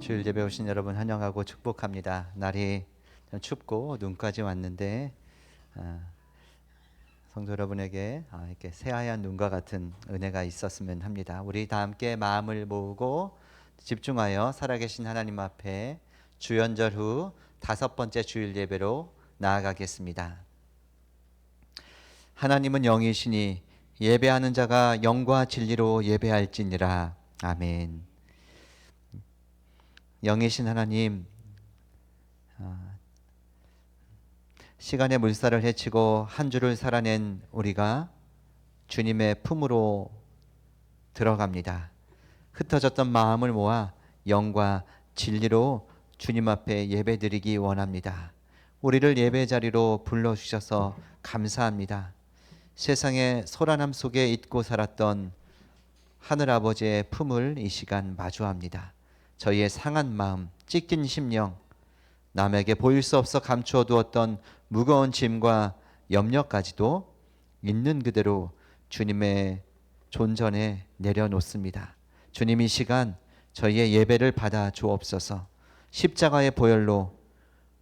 주일 예배 오신 여러분 환영하고 축복합니다. 날이 좀 춥고 눈까지 왔는데 성도 여러분에게 이렇게 새하얀 눈과 같은 은혜가 있었으면 합니다. 우리 다 함께 마음을 모으고 집중하여 살아계신 하나님 앞에 주연절 후 5번째 주일 예배로 나아가겠습니다. 하나님은 영이시니 예배하는 자가 영과 진리로 예배할지니라. 아멘. 영이신 하나님, 시간의 물살을 헤치고 한 주를 살아낸 우리가 주님의 품으로 들어갑니다. 흩어졌던 마음을 모아 영과 진리로 주님 앞에 예배드리기 원합니다. 우리를 예배 자리로 불러주셔서 감사합니다. 세상의 소란함 속에 잊고 살았던 하늘아버지의 품을 이 시간 마주합니다. 저희의 상한 마음, 찢긴 심령, 남에게 보일 수 없어 감추어 두었던 무거운 짐과 염려까지도 있는 그대로 주님의 존전에 내려놓습니다. 주님, 이 시간 저희의 예배를 받아 주옵소서. 십자가의 보혈로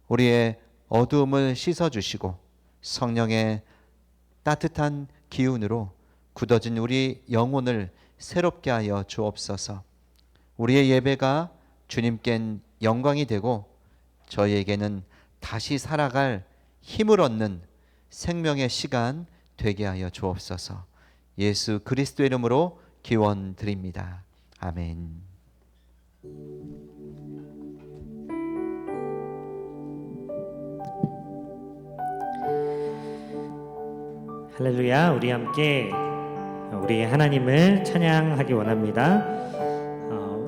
우리의 어두움을 씻어주시고 성령의 따뜻한 기운으로 굳어진 우리 영혼을 새롭게 하여 주옵소서. 우리의 예배가 주님께는 영광이 되고 저희에게는 다시 살아갈 힘을 얻는 생명의 시간 되게 하여 주옵소서. 예수 그리스도의 이름으로 기원 드립니다. 아멘. 할렐루야. 우리 함께 우리 하나님을 찬양하기 원합니다.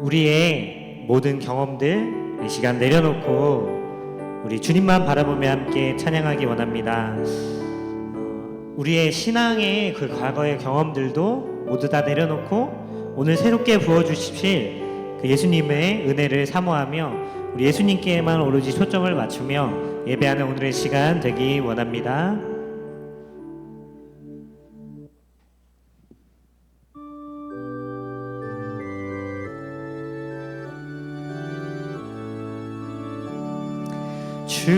우리의 모든 경험들 이 시간 내려놓고 우리 주님만 바라보며 함께 찬양하기 원합니다. 우리의 신앙의 그 과거의 경험들도 모두 다 내려놓고 오늘 새롭게 부어주실 그 예수님의 은혜를 사모하며 우리 예수님께만 오로지 초점을 맞추며 예배하는 오늘의 시간 되기 원합니다. 주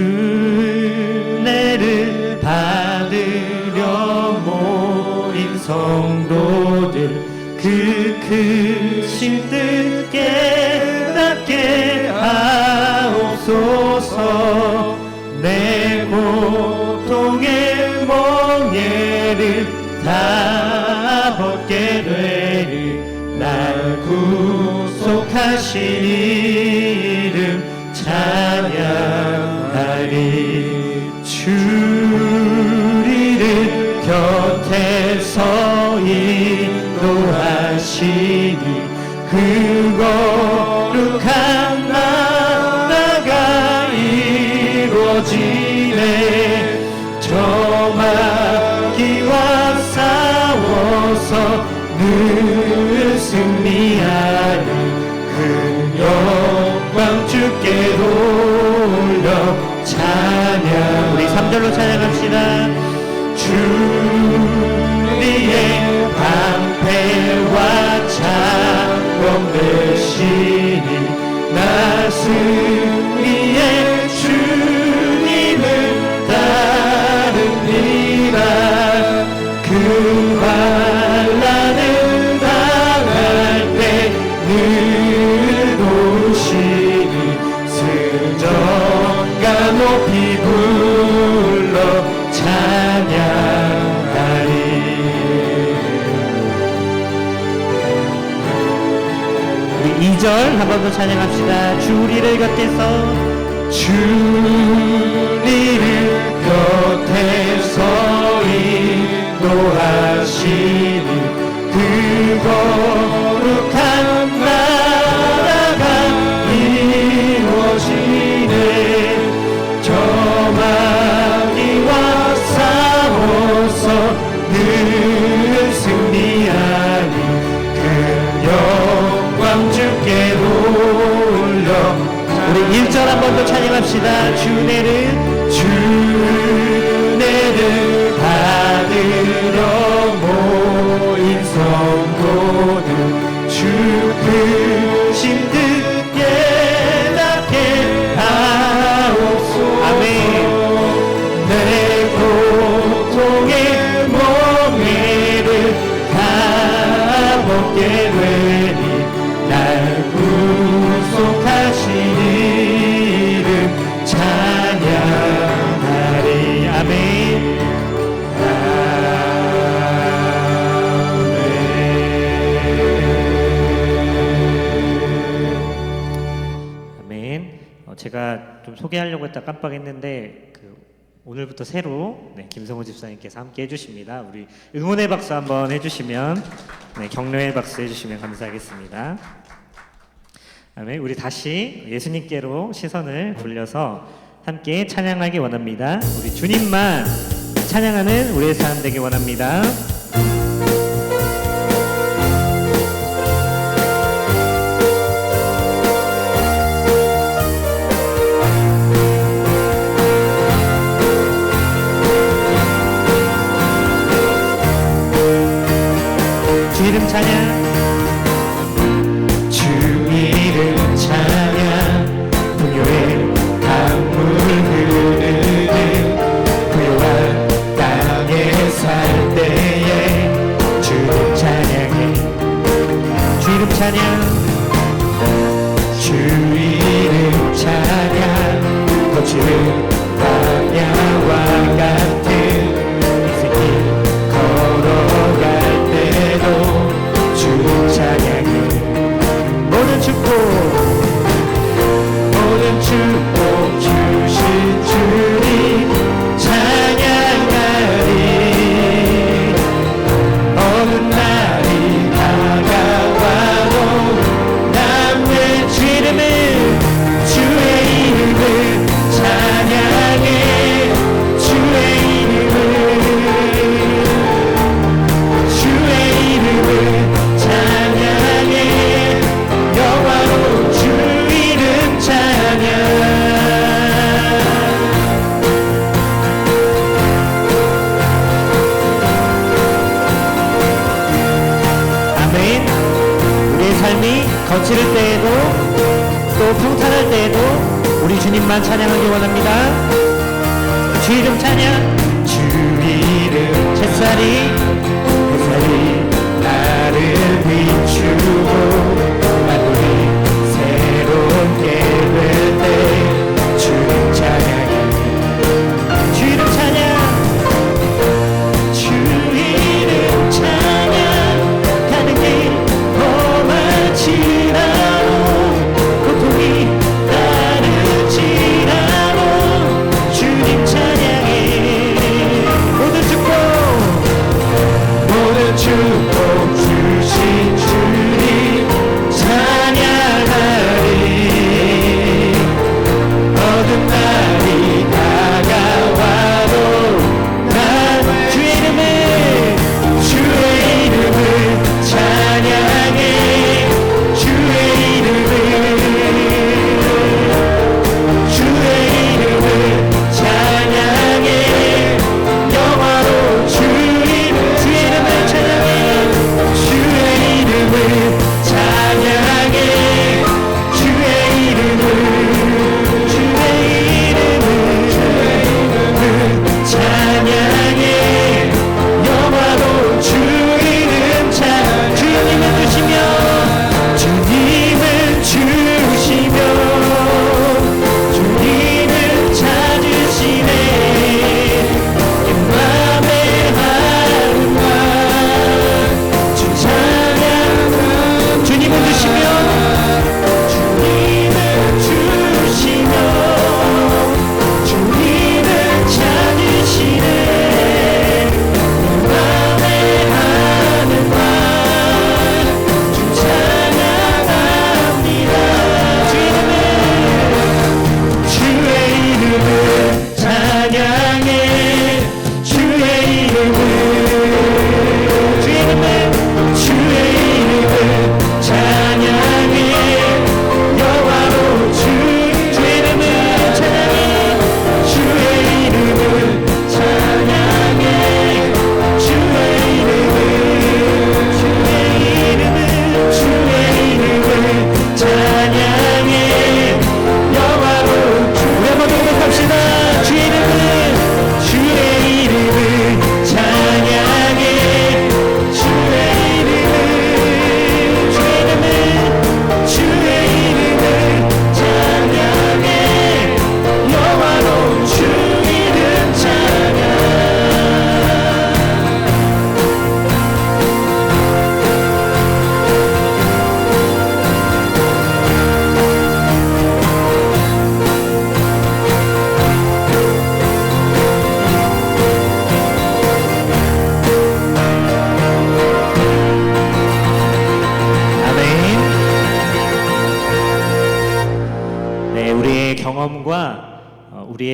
은혜를 받으려 모인 성도들 그 크신 뜻 깨닫게 하옵소서. 내 고통의 멍에를 다 벗게 되리 날 구속하신 이름 찬양하리. 주 우리를 곁에서 인도하시니 그 거룩한 나라가 이루어지네. 저 마귀와 싸워서 늘 승리하는 그 영광 주께 돌려 찬양. 우리 3절로 찬양합시다. 주님의 방패와 창검 되시니 나 승리의 주님을 따릅니다. 그 환난을 당할 때 늘 도우시니 승전가 높이 불러 찬양하리. 우리 2절 한 번 더 찬양합시다. 주 우리를 곁에서 주 우리를 곁에서 인도하시니 그 거룩한 나라가 이루어지네. 저 마귀와 싸워서 늘 승리하니 그 영광 주께 돌려. 우리 1절 한 번 더 찬양합시다. 주 은혜를 받으려 모인 성도들 주 크신 뜻 소개하려고 했다 깜빡했는데 오늘부터 새로 김성호 집사님께서 함께 해주십니다. 우리 응원의 박수 한번 해주시면 격려의 박수 해주시면 감사하겠습니다. 다음에 우리 다시 예수님께로 시선을 돌려서 함께 찬양하기 원합니다. 우리 주님만 찬양하는 우리의 삶 되기 원합니다. 주 이름 찬양, 주 이름 찬양, 풍요의 강물 흐르는 부요한 땅에 살 때에 주님 찬양해. 주 이름 찬양, 주 이름 찬양, 거칠은 광야와 같은 인생길 걸어갈 때도 주님 찬양해. 모든 축복, 모든 축복 주신 주님 찬양하리. 어느 날이 다가와도 남는 주 이름을, 주의 이름을 찬양해. 주의 이름을, 주의 이름을 찬양해. 영화로운 주 이름 찬양. 아멘. 우리의 삶이 거칠 때에도 또 평탄할 때에도 우리 주님만 찬양하기 원합니다. 주 이름 찬양, 주 이름 햇살이 햇살이 나를 비추고 만물이 새롭게 될 때 주님 찬양해. 주 이름 찬양, 주 이름 찬양. 가는 길 험할지라도 고통이 따를지라도 주님 찬양해.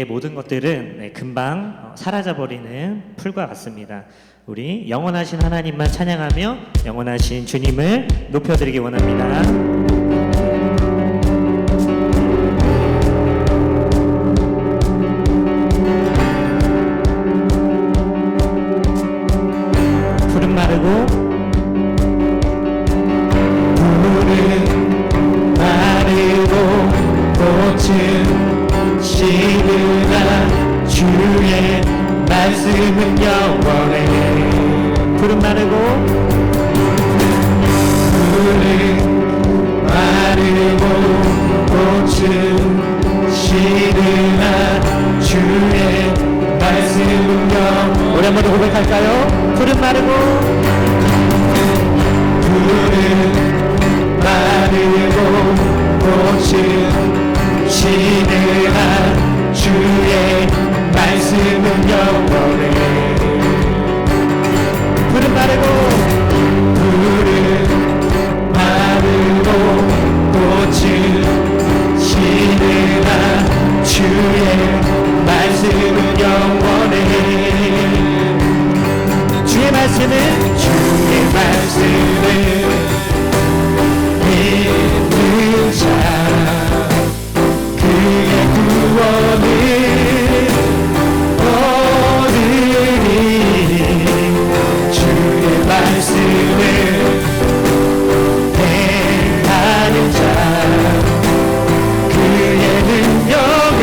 우리의 모든 것들은 금방 사라져버리는 풀과 같습니다. 우리 영원하신 하나님만 찬양하며 영원하신 주님을 높여드리기 원합니다. 푸른 마르고 푸른 마르고 꽃은 시드나 주의 말씀은 영원해. 푸른 마르고 푸른 마르고 꽃은 시드나 주의 말씀은 영원해. 우리 한번 더 고백할까요? 푸른 마르고 푸른 마르고 꽃은 시드나 주의 말씀은 영원해. 푸른 마르고 푸른 마르고 꽃은 시드나 주의 말씀은 영원해. 주의 말씀은 주의 말씀을 믿는 자 그의 구원을 얻으리. 주의 말씀을 행하는 자 그의 능력을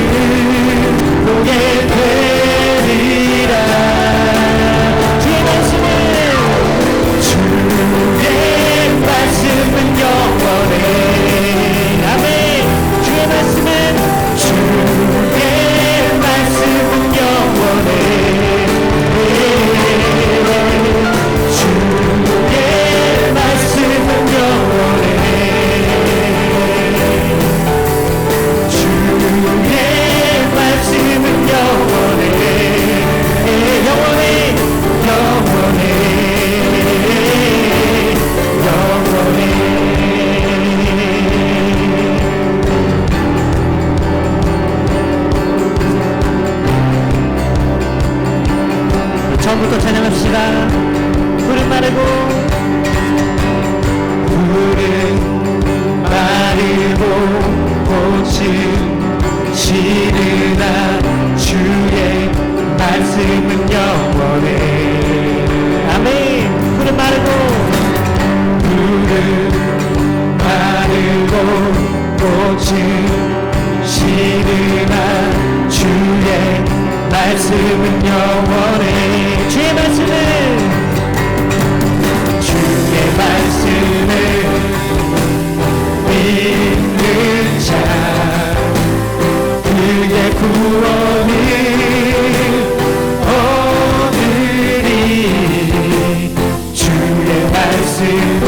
보게 되리라. 주의 말씀은 주의 말씀은 영원해. 아멘. 주의 말씀은 주의 말씀은 영원해. 주의 말씀은 영원해. 주의 말씀은 영원해. 영원해. 영원해. 영원해. 처음부터 찬양합시다. 푸른 마르고 푸른 마르고 꽃은 시드나 주의 말씀은 영원해. 아멘. 푸른 마르고 푸른 마르고 꽃은 시드나 주의 말씀은 영원해. 주의 말씀은 주의 말씀을 믿는 자 그의 구원을 얻으리. 주의 말씀을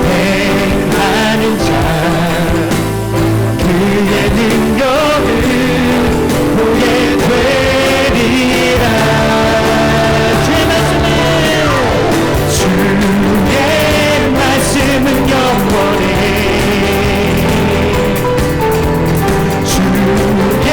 행하는 자 그의 능력을 보게 되리라. 주의 말씀은 주의 말씀은 영원해. 주의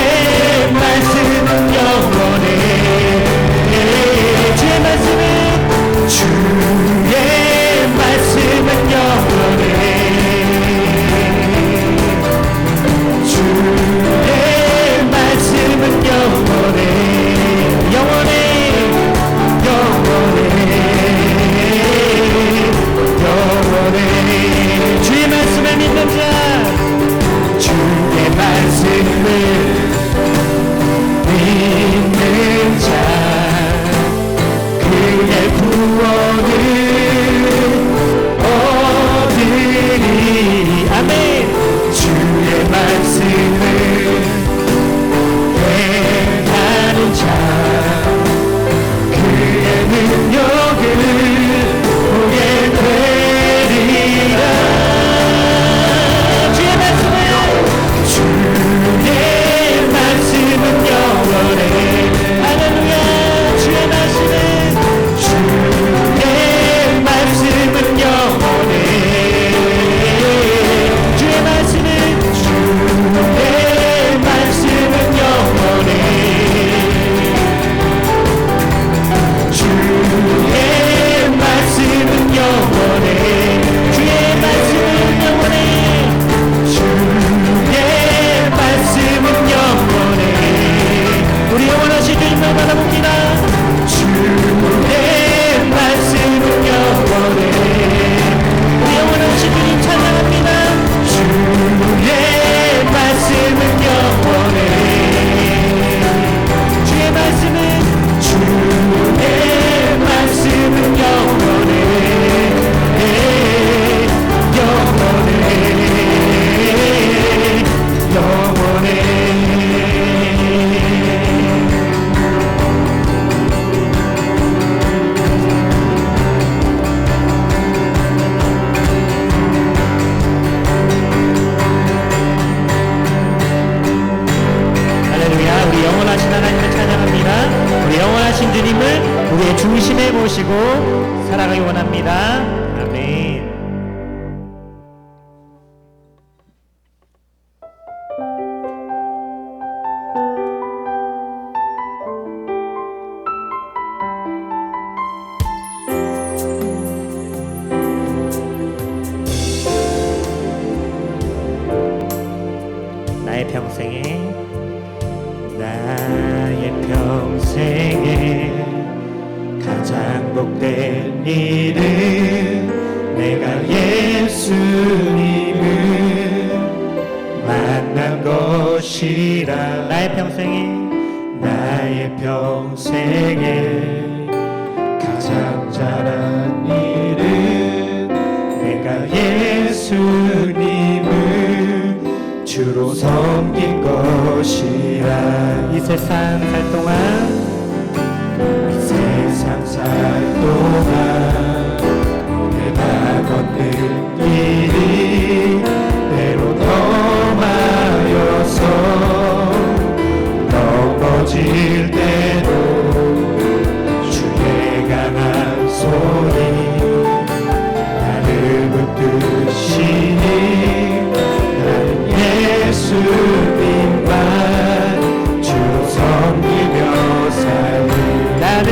우리의 중심에 모시고 살아가기 원합니다. 아멘. 나의 평생에 가장 복된 일은 내가 예수님을 만난 것이라. 나의 평생에 가장 잘한 일은 내가 예수님을 주로 섬긴 것이라. 이 세상 살 동안 내가 걷는 길이 때로 험하여서 넘어질 때도 주의 강한 손이 나를 붙드시니 예수님만 주로 섬기며 살리. 나는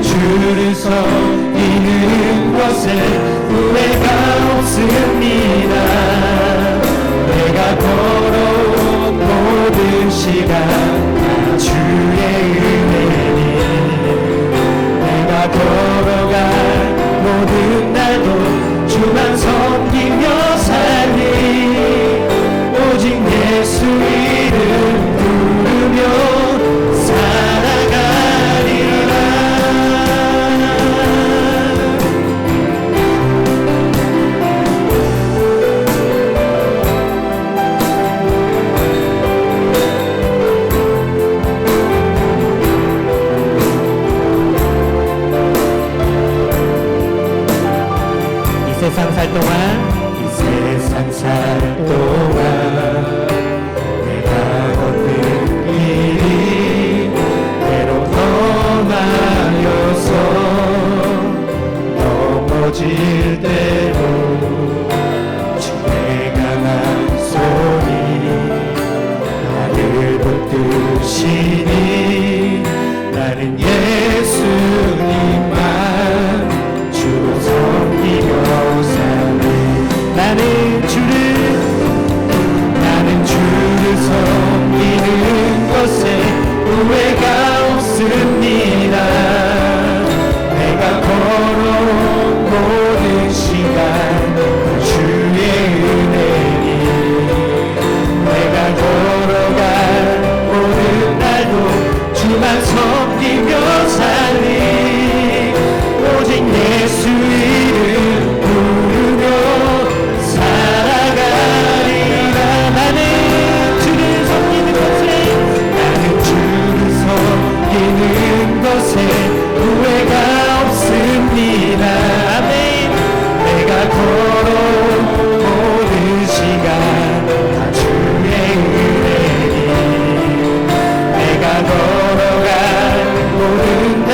주를 섬기는 것에 후회가 없습니다. 내가 걸어온 모든 시간 다 주의 은혜니 내가 걸어갈 모든 날도 주만 섬기며 살리. 오직 예수 이름 부르며 살아가리라. 이 세상 살 동안 내가 걷는 길이 때로 험하여서 넘어질 때도 주의 강한 손이 나를 붙드시니 나는 예수님만 주로 섬기며 살리. 나는 주를 섬기는 것에 후회가 없습니다. 내가 걸어온 모든 시간 주의 은혜니 내가 걸어갈 모든 날도 주만 섬기며 살리. 오직 예수 이름 부르며 살아가리라. 나는 주를 섬기는 것에 후회가 없습니다. 아멘. 내가 걸어온 모든 시간 다 주의 은혜니 내가 걸어갈 모든 날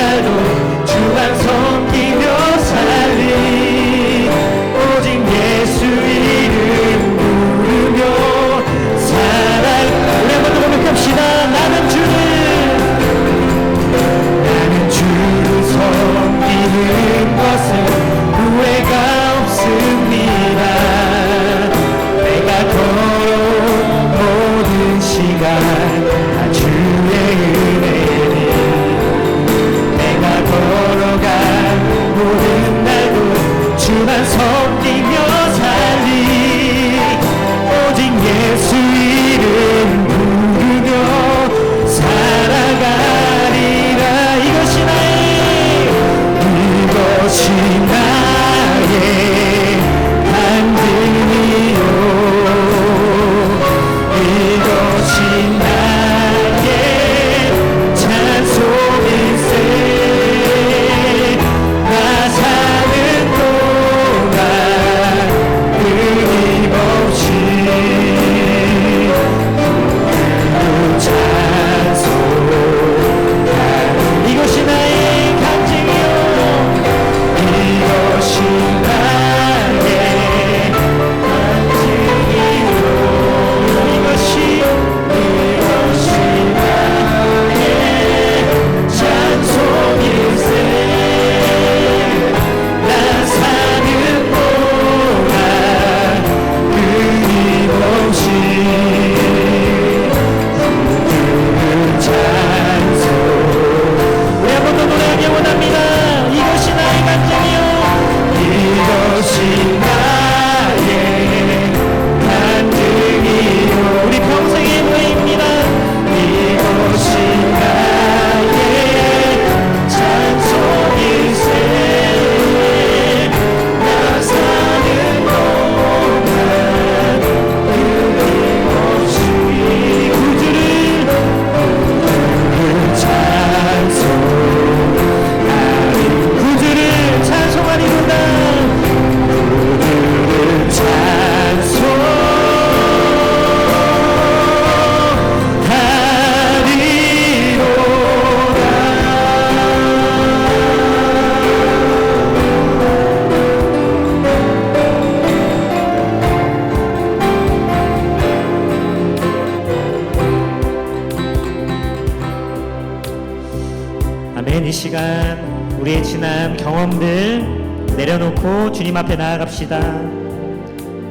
아멘. 이 시간 우리의 지난 경험들 내려놓고 주님 앞에 나아갑시다.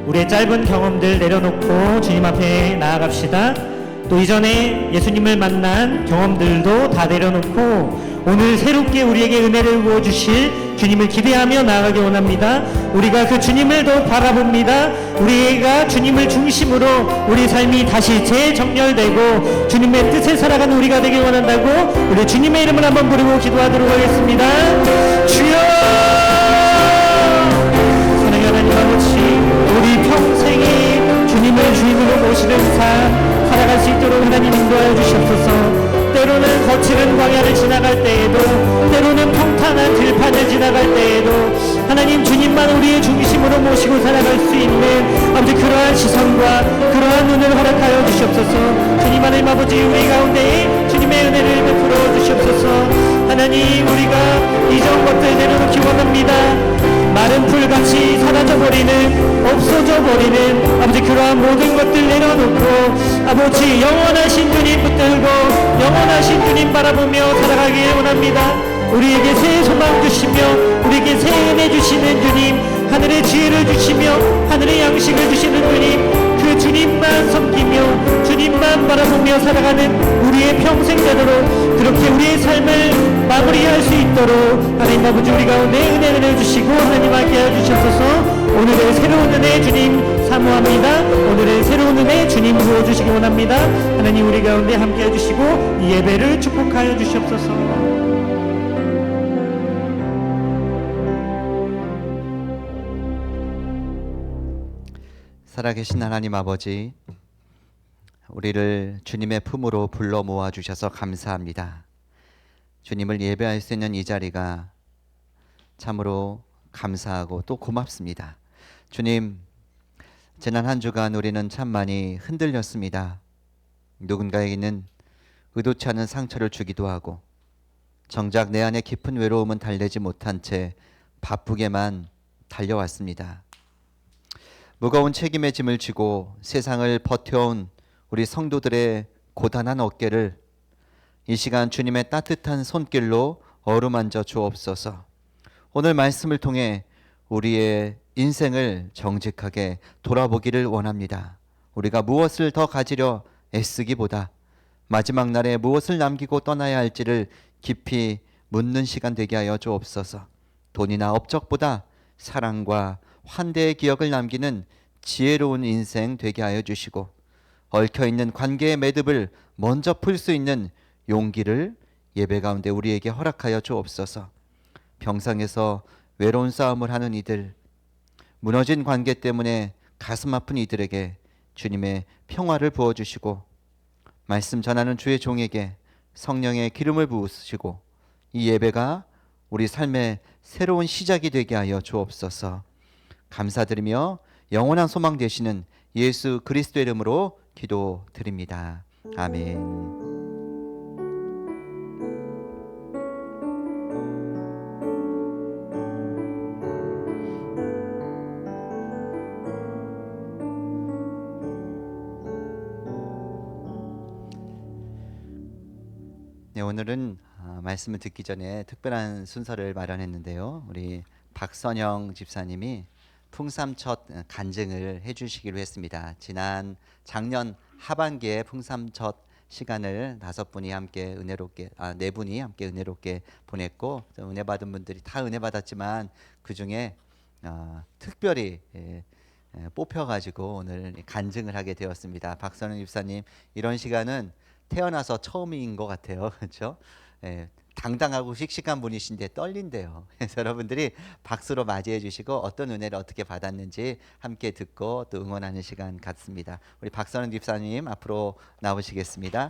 우리의 짧은 경험들 내려놓고 주님 앞에 나아갑시다. 또 이전에 예수님을 만난 경험들도 다 내려놓고 오늘 새롭게 우리에게 은혜를 부어주실 주님을 기대하며 나아가기 원합니다. 우리가 그 주님을 더 바라봅니다. 우리가 주님을 중심으로 우리 삶이 다시 재정렬되고 주님의 뜻에 살아가는 우리가 되길 원한다고 우리 주님의 이름을 한번 부르고 기도하도록 하겠습니다. 주여, 사랑하는 하나님 아버지, 우리 평생에 주님을 주인으로 모시는 삶 살아갈 수 있도록 하나님 인도하여 주시옵소서. 때로는 거칠은 광야를 지나갈 때에도, 때로는 평탄한 들판을 지나갈 때에도 하나님 주님만 우리의 중심으로 모시고 살아갈 수 있는 아버지 그러한 시선과 그러한 눈을 허락하여 주시옵소서. 주님 하나님 아버지, 우리 가운데에 주님의 은혜를 베풀어 주시옵소서. 하나님, 우리가 이전 것들 내려놓기 원합니다. 마른 풀같이 사라져버리는, 없어져버리는 아버지 그러한 모든 것들 내려놓고 아버지 영원하신 주님 붙들고 영원하신 주님 바라보며 살아가길 원합니다. 우리에게 새 소망 주시며 우리에게 새 은혜 주시는 주님, 하늘의 지혜를 주시며 하늘의 양식을 주시는 주님, 그 주님만 섬기며 주님만 바라보며 살아가는 우리의 평생 되도록 그렇게 우리의 삶을 마무리할 수 있도록 하나님 아버지 우리 가운데 은혜를 주시고 하나님 함께하여 주셔서 오늘의 새로운 은혜 주님 사모합니다. 오늘의 새로운 은혜 주님 부어주시기 원합니다. 하나님 우리 가운데 함께해 주시고 이 예배를 축복하여 주시옵소서. 살아계신 하나님 아버지, 우리를 주님의 품으로 불러 모아 주셔서 감사합니다. 주님을 예배할 수 있는 이 자리가 참으로 감사하고 또 고맙습니다. 주님, 지난 한 주간 우리는 참 많이 흔들렸습니다. 누군가에게는 의도치 않은 상처를 주기도 하고 정작 내 안에 깊은 외로움은 달래지 못한 채 바쁘게만 달려왔습니다. 무거운 책임의 짐을 지고 세상을 버텨온 우리 성도들의 고단한 어깨를 이 시간 주님의 따뜻한 손길로 어루만져 주옵소서. 오늘 말씀을 통해 우리의 인생을 정직하게 돌아보기를 원합니다. 우리가 무엇을 더 가지려 애쓰기보다 마지막 날에 무엇을 남기고 떠나야 할지를 깊이 묻는 시간 되게 하여 주옵소서. 돈이나 업적보다 사랑과 환대의 기억을 남기는 지혜로운 인생 되게 하여 주시고 얽혀있는 관계의 매듭을 먼저 풀 수 있는 용기를 예배 가운데 우리에게 허락하여 주옵소서. 병상에서 외로운 싸움을 하는 이들, 무너진 관계 때문에 가슴 아픈 이들에게 주님의 평화를 부어주시고 말씀 전하는 주의 종에게 성령의 기름을 부으시고 이 예배가 우리 삶의 새로운 시작이 되게 하여 주옵소서. 감사드리며 영원한 소망 되시는 예수 그리스도 이름으로 기도드립니다. 아멘. 네, 오늘은 말씀을 듣기 전에 특별한 순서를 마련했는데요. 우리 박선영 집사님이 풍삼첫 간증을 해주시기로 했습니다. 작년 하반기에 풍삼첫 시간을 5분이 함께 은혜롭게 4분이 함께 은혜롭게 보냈고 은혜 받은 분들이 다 은혜 받았지만 그 중에 특별히 뽑혀가지고 오늘 간증을 하게 되었습니다. 박선영 집사님, 이런 시간은 태어나서 처음인 것 같아요. 그렇죠? 당당하고 씩씩한 분이신데 떨린대요. 그래서 여러분들이 박수로 맞이해 주시고 어떤 은혜를 어떻게 받았는지 함께 듣고 또 응원하는 시간 갖습니다. 우리 박선영 집사님 앞으로 나오시겠습니다.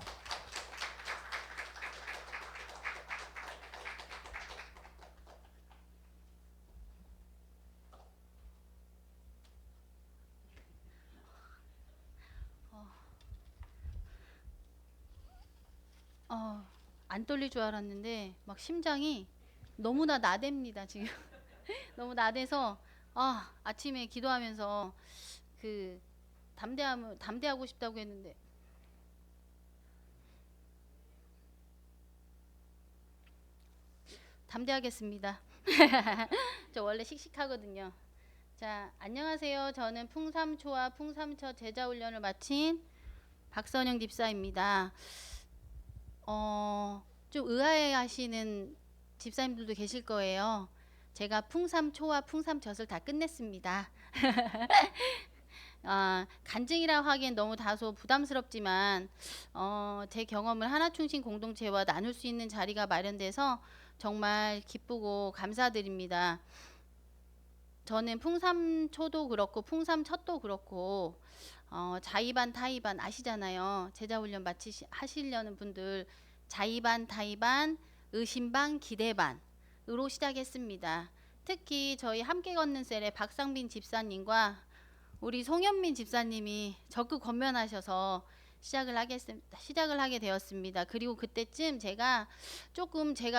안 떨릴 줄 알았는데 막 심장이 너무나 나댑니다 지금. 너무 나대서 아침에 기도하면서 그 담대하고 싶다고 했는데 담대하겠습니다. 저 원래 씩씩하거든요. 자, 안녕하세요. 저는 풍삼초와 풍삼첫 제자훈련을 마친 박선영 집사입니다. 좀 의아해하시는 집사님들도 계실 거예요. 제가 풍삼초와 풍삼젖을 다 끝냈습니다. 간증이라 하기엔 너무 다소 부담스럽지만 제 경험을 하나충신 공동체와 나눌 수 있는 자리가 마련돼서 정말 기쁘고 감사드립니다. 저는 풍삼초도 그렇고 풍삼첫도 그렇고 자의반 타의반 아시잖아요. 제자훈련 하시려는 분들 자의반 타의반 의심반 기대반으로 시작했습니다. 특히 저희 함께 걷는 셀의 박상빈 집사님과 우리 송현민 집사님이 적극 권면하셔서 시작을 하게 되었습니다. 그리고 그때쯤 제가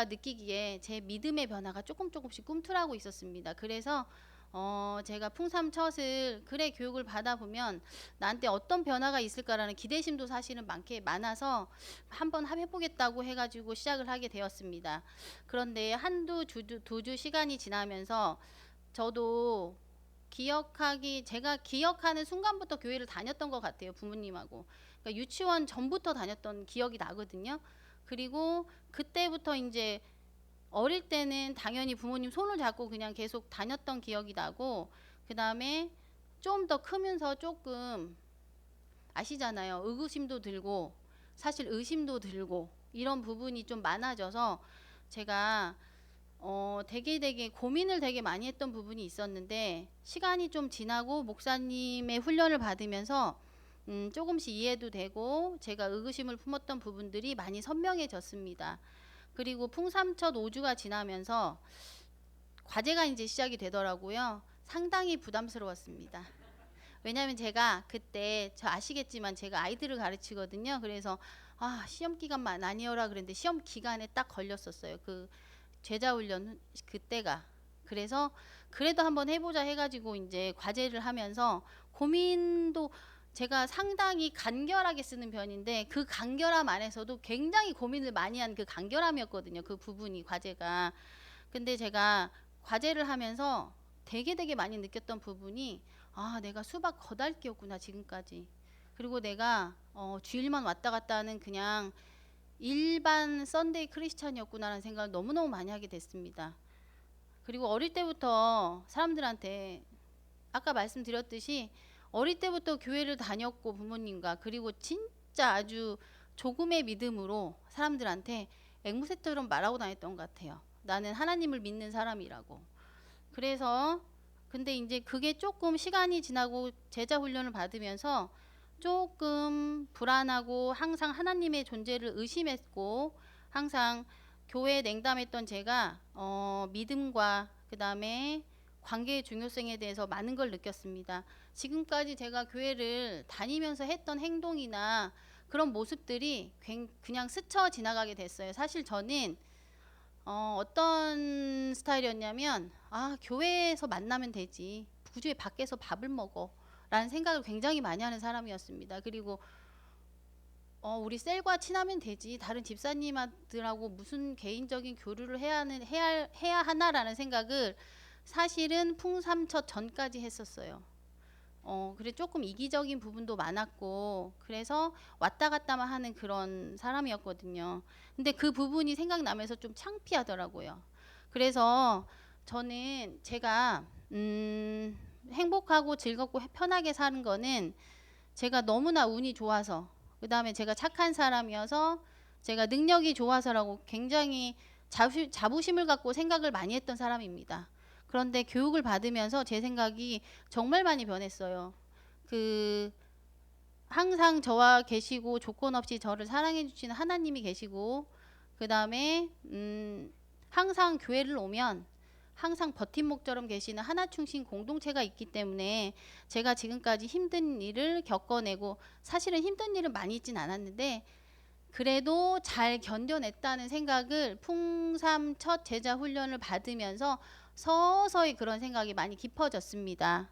느끼기에 제 믿음의 변화가 조금씩 꿈틀하고 있었습니다. 그래서 제가 풍삼첫 그래 교육을 받아보면 나한테 어떤 변화가 있을까라는 기대심도 사실은 많아서 한번 해보겠다고 해가지고 시작을 하게 되었습니다. 그런데 두 주 시간이 지나면서 저도 제가 기억하는 순간부터 교회를 다녔던 것 같아요. 부모님하고. 그러니까 유치원 전부터 다녔던 기억이 나거든요. 그리고 그때부터 이제 어릴 때는 당연히 부모님 손을 잡고 그냥 계속 다녔던 기억이 나고, 그 다음에 좀 더 크면서 조금 아시잖아요. 의구심도 들고 사실 의심도 들고 이런 부분이 좀 많아져서 제가 되게 고민을 되게 많이 했던 부분이 있었는데, 시간이 좀 지나고 목사님의 훈련을 받으면서 조금씩 이해도 되고 제가 의구심을 품었던 부분들이 많이 선명해졌습니다. 그리고 풍삼첫 5주가 지나면서 과제가 이제 시작이 되더라고요. 상당히 부담스러웠습니다. 왜냐하면 제가 그때 아시겠지만 제가 아이들을 가르치거든요. 그래서 시험 기간만 아니어라 그랬는데 시험 기간에 딱 걸렸었어요. 그 제자훈련 그때가. 그래서 그래도 한번 해보자 해가지고 이제 과제를 하면서 고민도, 제가 상당히 간결하게 쓰는 편인데 그 간결함 안에서도 굉장히 고민을 많이 한 그 간결함이었거든요. 그 부분이 과제가. 근데 제가 과제를 하면서 되게 많이 느꼈던 부분이 내가 수박 거달기였구나 지금까지. 그리고 내가 주일만 왔다 갔다 하는 그냥 일반 썬데이 크리스찬이었구나라는 생각을 너무너무 많이 하게 됐습니다. 그리고 어릴 때부터 사람들한테 아까 말씀드렸듯이 어릴 때부터 교회를 다녔고 부모님과, 그리고 진짜 아주 조금의 믿음으로 사람들한테 앵무새처럼 말하고 다녔던 것 같아요. 나는 하나님을 믿는 사람이라고. 그래서 근데 이제 그게 조금 시간이 지나고 제자 훈련을 받으면서 조금 불안하고 항상 하나님의 존재를 의심했고 항상 교회에 냉담했던 제가 믿음과 그 다음에 관계의 중요성에 대해서 많은 걸 느꼈습니다. 지금까지 제가 교회를 다니면서 했던 행동이나 그런 모습들이 그냥 스쳐 지나가게 됐어요. 사실 저는 어떤 스타일이었냐면 교회에서 만나면 되지 굳이 밖에서 밥을 먹어 라는 생각을 굉장히 많이 하는 사람이었습니다. 그리고 우리 셀과 친하면 되지 다른 집사님들하고 무슨 개인적인 교류를 해야 하나라는 생각을 사실은 풍삼첫 전까지 했었어요. 그래 조금 이기적인 부분도 많았고 그래서 왔다 갔다만 하는 그런 사람이었거든요. 근데 그 부분이 생각나면서 좀 창피하더라고요. 그래서 저는 제가 행복하고 즐겁고 편하게 사는 거는 제가 너무나 운이 좋아서, 그 다음에 제가 착한 사람이어서, 제가 능력이 좋아서라고 굉장히 자부심을 갖고 생각을 많이 했던 사람입니다. 그런데 교육을 받으면서 제 생각이 정말 많이 변했어요. 항상 저와 계시고 조건 없이 저를 사랑해 주시는 하나님이 계시고, 그 다음에 항상 교회를 오면 항상 버팀목처럼 계시는 하나충신 공동체가 있기 때문에 제가 지금까지 힘든 일을 겪어내고, 사실은 힘든 일은 많이 있진 않았는데 그래도 잘 견뎌냈다는 생각을 풍삼첫 제자 훈련을 받으면서 서서히 그런 생각이 많이 깊어졌습니다.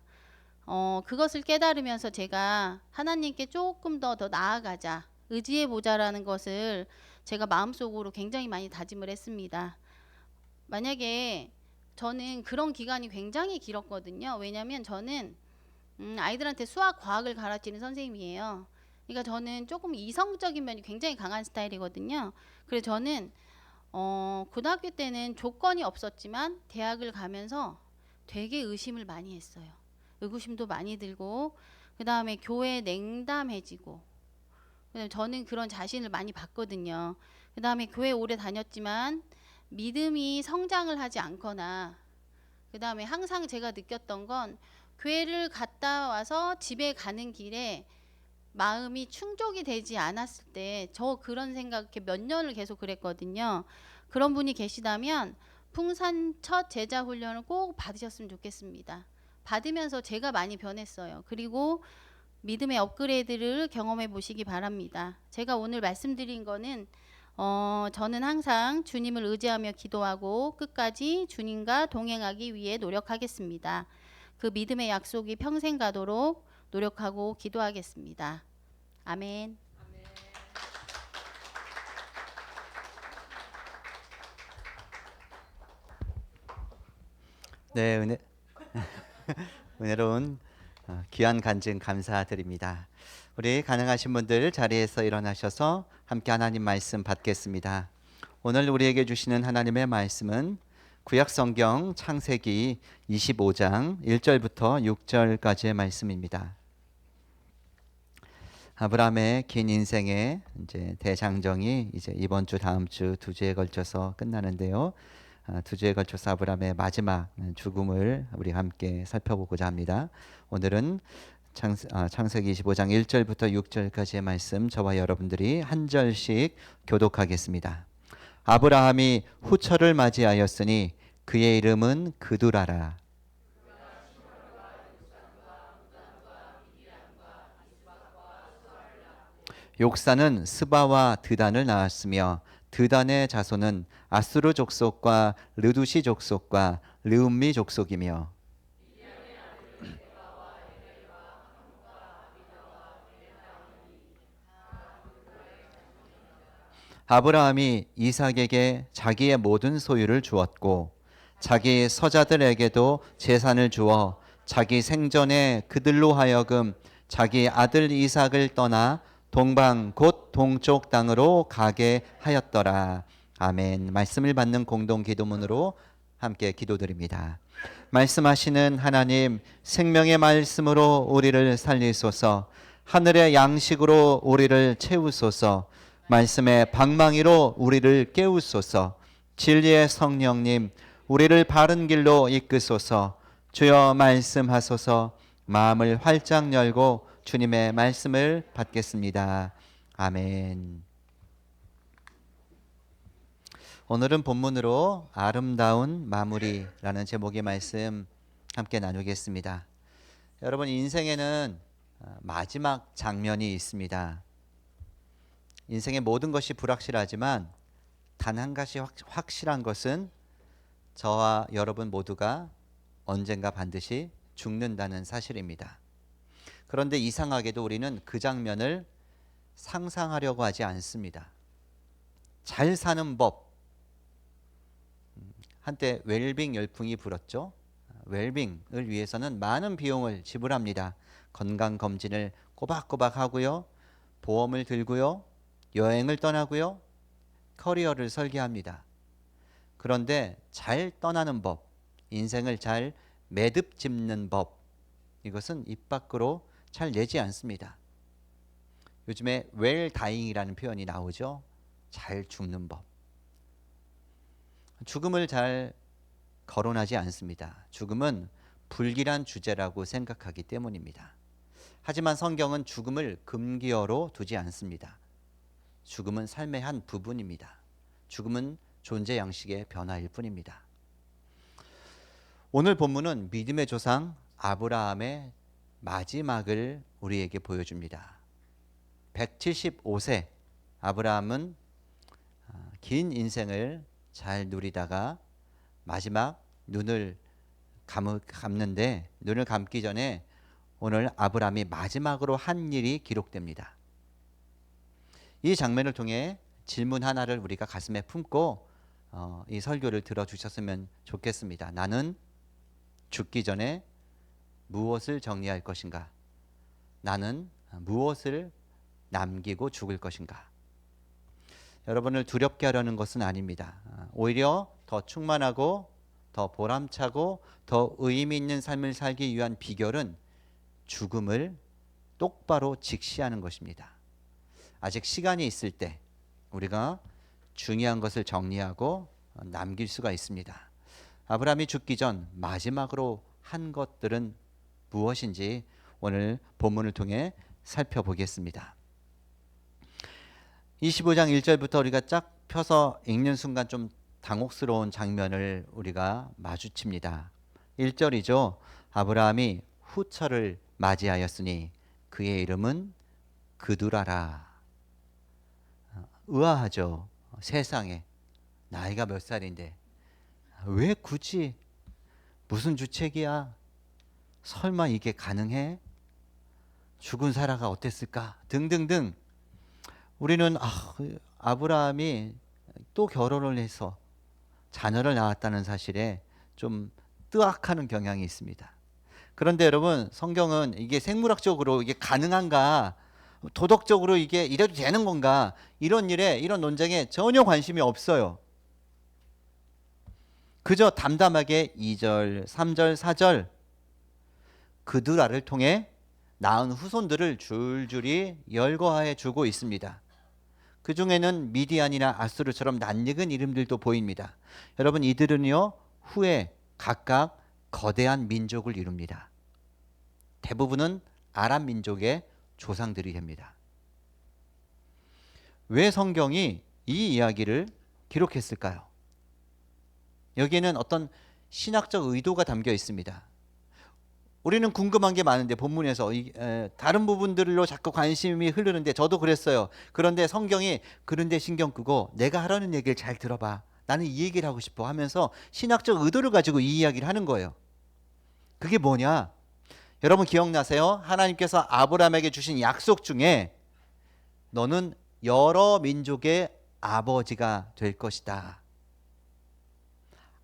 그것을 깨달으면서 제가 하나님께 조금 더 나아가자, 의지해 보자라는 것을 제가 마음속으로 굉장히 많이 다짐을 했습니다. 만약에 저는 그런 기간이 굉장히 길었거든요. 왜냐면 저는 아이들한테 수학, 과학을 가르치는 선생님이에요. 그러니까 저는 조금 이성적인 면이 굉장히 강한 스타일이거든요. 그래서 저는 고등학교 때는 조건이 없었지만 대학을 가면서 되게 의심을 많이 했어요. 의구심도 많이 들고, 그 다음에 교회 냉담해지고, 그다음에 저는 그런 자신을 많이 봤거든요. 그 다음에 교회 오래 다녔지만 믿음이 성장을 하지 않거나, 그 다음에 항상 제가 느꼈던 건 교회를 갔다 와서 집에 가는 길에 마음이 충족이 되지 않았을 때, 저 그런 생각 이렇게 몇 년을 계속 그랬거든요. 그런 분이 계시다면 풍산 첫 제자 훈련을 꼭 받으셨으면 좋겠습니다. 받으면서 제가 많이 변했어요. 그리고 믿음의 업그레이드를 경험해 보시기 바랍니다. 제가 오늘 말씀드린 거는 저는 항상 주님을 의지하며 기도하고 끝까지 주님과 동행하기 위해 노력하겠습니다. 그 믿음의 약속이 평생 가도록 노력하고 기도하겠습니다. 아멘. 네, 은혜로운 귀한 간증 감사드립니다. 우리 가능하신 분들 자리에서 일어나셔서 함께 하나님 말씀 받겠습니다. 오늘 우리에게 주시는 하나님의 말씀은 구약 성경 창세기 25장 1절부터 6절까지의 말씀입니다. 아브라함의 긴 인생의 이제 대장정이 이제 이번 주 다음 주 두 주에 걸쳐서 끝나는데요. 두 주에 걸쳐서 아브라함의 마지막 죽음을 우리 함께 살펴보고자 합니다. 오늘은 창세기 25장 1절부터 6절까지의 말씀 저와 여러분들이 한 절씩 교독하겠습니다. 아브라함이 후처를 맞이하였으니 그의 이름은 그두라라. 욕사는 스바와 드단을 낳았으며 드단의 자손은 아수르 족속과 르두시 족속과 르움미 족속이며 아브라함이 이삭에게 자기의 모든 소유를 주었고 자기 서자들에게도 재산을 주어 자기 생전에 그들로 하여금 자기 아들 이삭을 떠나 동방 곧 동쪽 땅으로 가게 하였더라. 아멘. 말씀을 받는 공동 기도문으로 함께 기도드립니다. 말씀하시는 하나님, 생명의 말씀으로 우리를 살리소서. 하늘의 양식으로 우리를 채우소서. 말씀의 방망이로 우리를 깨우소서. 진리의 성령님, 우리를 바른 길로 이끄소서. 주여 말씀하소서. 마음을 활짝 열고 주님의 말씀을 받겠습니다. 아멘. 오늘은 본문으로 아름다운 마무리라는 제목의 말씀 함께 나누겠습니다. 여러분, 인생에는 마지막 장면이 있습니다. 인생의 모든 것이 불확실하지만 단 한 가지 확실한 것은 저와 여러분 모두가 언젠가 반드시 죽는다는 사실입니다. 그런데 이상하게도 우리는 그 장면을 상상하려고 하지 않습니다. 잘 사는 법, 한때 웰빙 열풍이 불었죠. 웰빙을 위해서는 많은 비용을 지불합니다. 건강검진을 꼬박꼬박 하고요, 보험을 들고요, 여행을 떠나고요, 커리어를 설계합니다. 그런데 잘 떠나는 법, 인생을 잘 매듭 짚는 법, 이것은 입 밖으로 잘 내지 않습니다. 요즘에 웰다잉이라는 표현이 나오죠. 잘 죽는 법. 죽음을 잘 거론하지 않습니다. 죽음은 불길한 주제라고 생각하기 때문입니다. 하지만 성경은 죽음을 금기어로 두지 않습니다. 죽음은 삶의 한 부분입니다. 죽음은 존재 양식의 변화일 뿐입니다. 오늘 본문은 믿음의 조상 아브라함의 마지막을 우리에게 보여줍니다. 175세 아브라함은 긴 인생을 잘 누리다가 마지막 눈을 감는데, 눈을 감기 전에 오늘 아브라함이 마지막으로 한 일이 기록됩니다. 이 장면을 통해 질문 하나를 우리가 가슴에 품고 이 설교를 들어주셨으면 좋겠습니다. 나는 죽기 전에 무엇을 정리할 것인가? 나는 무엇을 남기고 죽을 것인가? 여러분을 두렵게 하려는 것은 아닙니다. 오히려 더 충만하고 더 보람차고 더 의미 있는 삶을 살기 위한 비결은 죽음을 똑바로 직시하는 것입니다. 아직 시간이 있을 때 우리가 중요한 것을 정리하고 남길 수가 있습니다. 아브라함이 죽기 전 마지막으로 한 것들은 무엇인지 오늘 본문을 통해 살펴보겠습니다. 25장 1절부터 우리가 쫙 펴서 읽는 순간 좀 당혹스러운 장면을 우리가 마주칩니다. 1절이죠. 아브라함이 후처를 맞이하였으니 그의 이름은 그두라라. 의아하죠. 세상에 나이가 몇 살인데 왜 굳이 무슨 주책이야? 설마 이게 가능해? 죽은 사라가 어땠을까? 등등등. 우리는 아브라함이 또 결혼을 해서 자녀를 낳았다는 사실에 좀 뜨악하는 경향이 있습니다. 그런데 여러분, 성경은 이게 생물학적으로 이게 가능한가, 도덕적으로 이게 이래도 되는 건가, 이런 일에, 이런 논쟁에 전혀 관심이 없어요. 그저 담담하게 2절, 3절, 4절 그두라를 통해 낳은 후손들을 줄줄이 열거하여 주고 있습니다. 그 중에는 미디안이나 아수르처럼 낯익은 이름들도 보입니다. 여러분, 이들은요 후에 각각 거대한 민족을 이룹니다. 대부분은 아람 민족의 조상들이 됩니다. 왜 성경이 이 이야기를 기록했을까요? 여기에는 어떤 신학적 의도가 담겨 있습니다. 우리는 궁금한 게 많은데 본문에서 다른 부분들로 자꾸 관심이 흐르는데 저도 그랬어요. 그런데 성경이 그런데 신경 끄고 내가 하라는 얘기를 잘 들어봐. 나는 이 얘기를 하고 싶어 하면서 신학적 의도를 가지고 이 이야기를 하는 거예요. 그게 뭐냐? 여러분 기억나세요? 하나님께서 아브라함에게 주신 약속 중에 너는 여러 민족의 아버지가 될 것이다.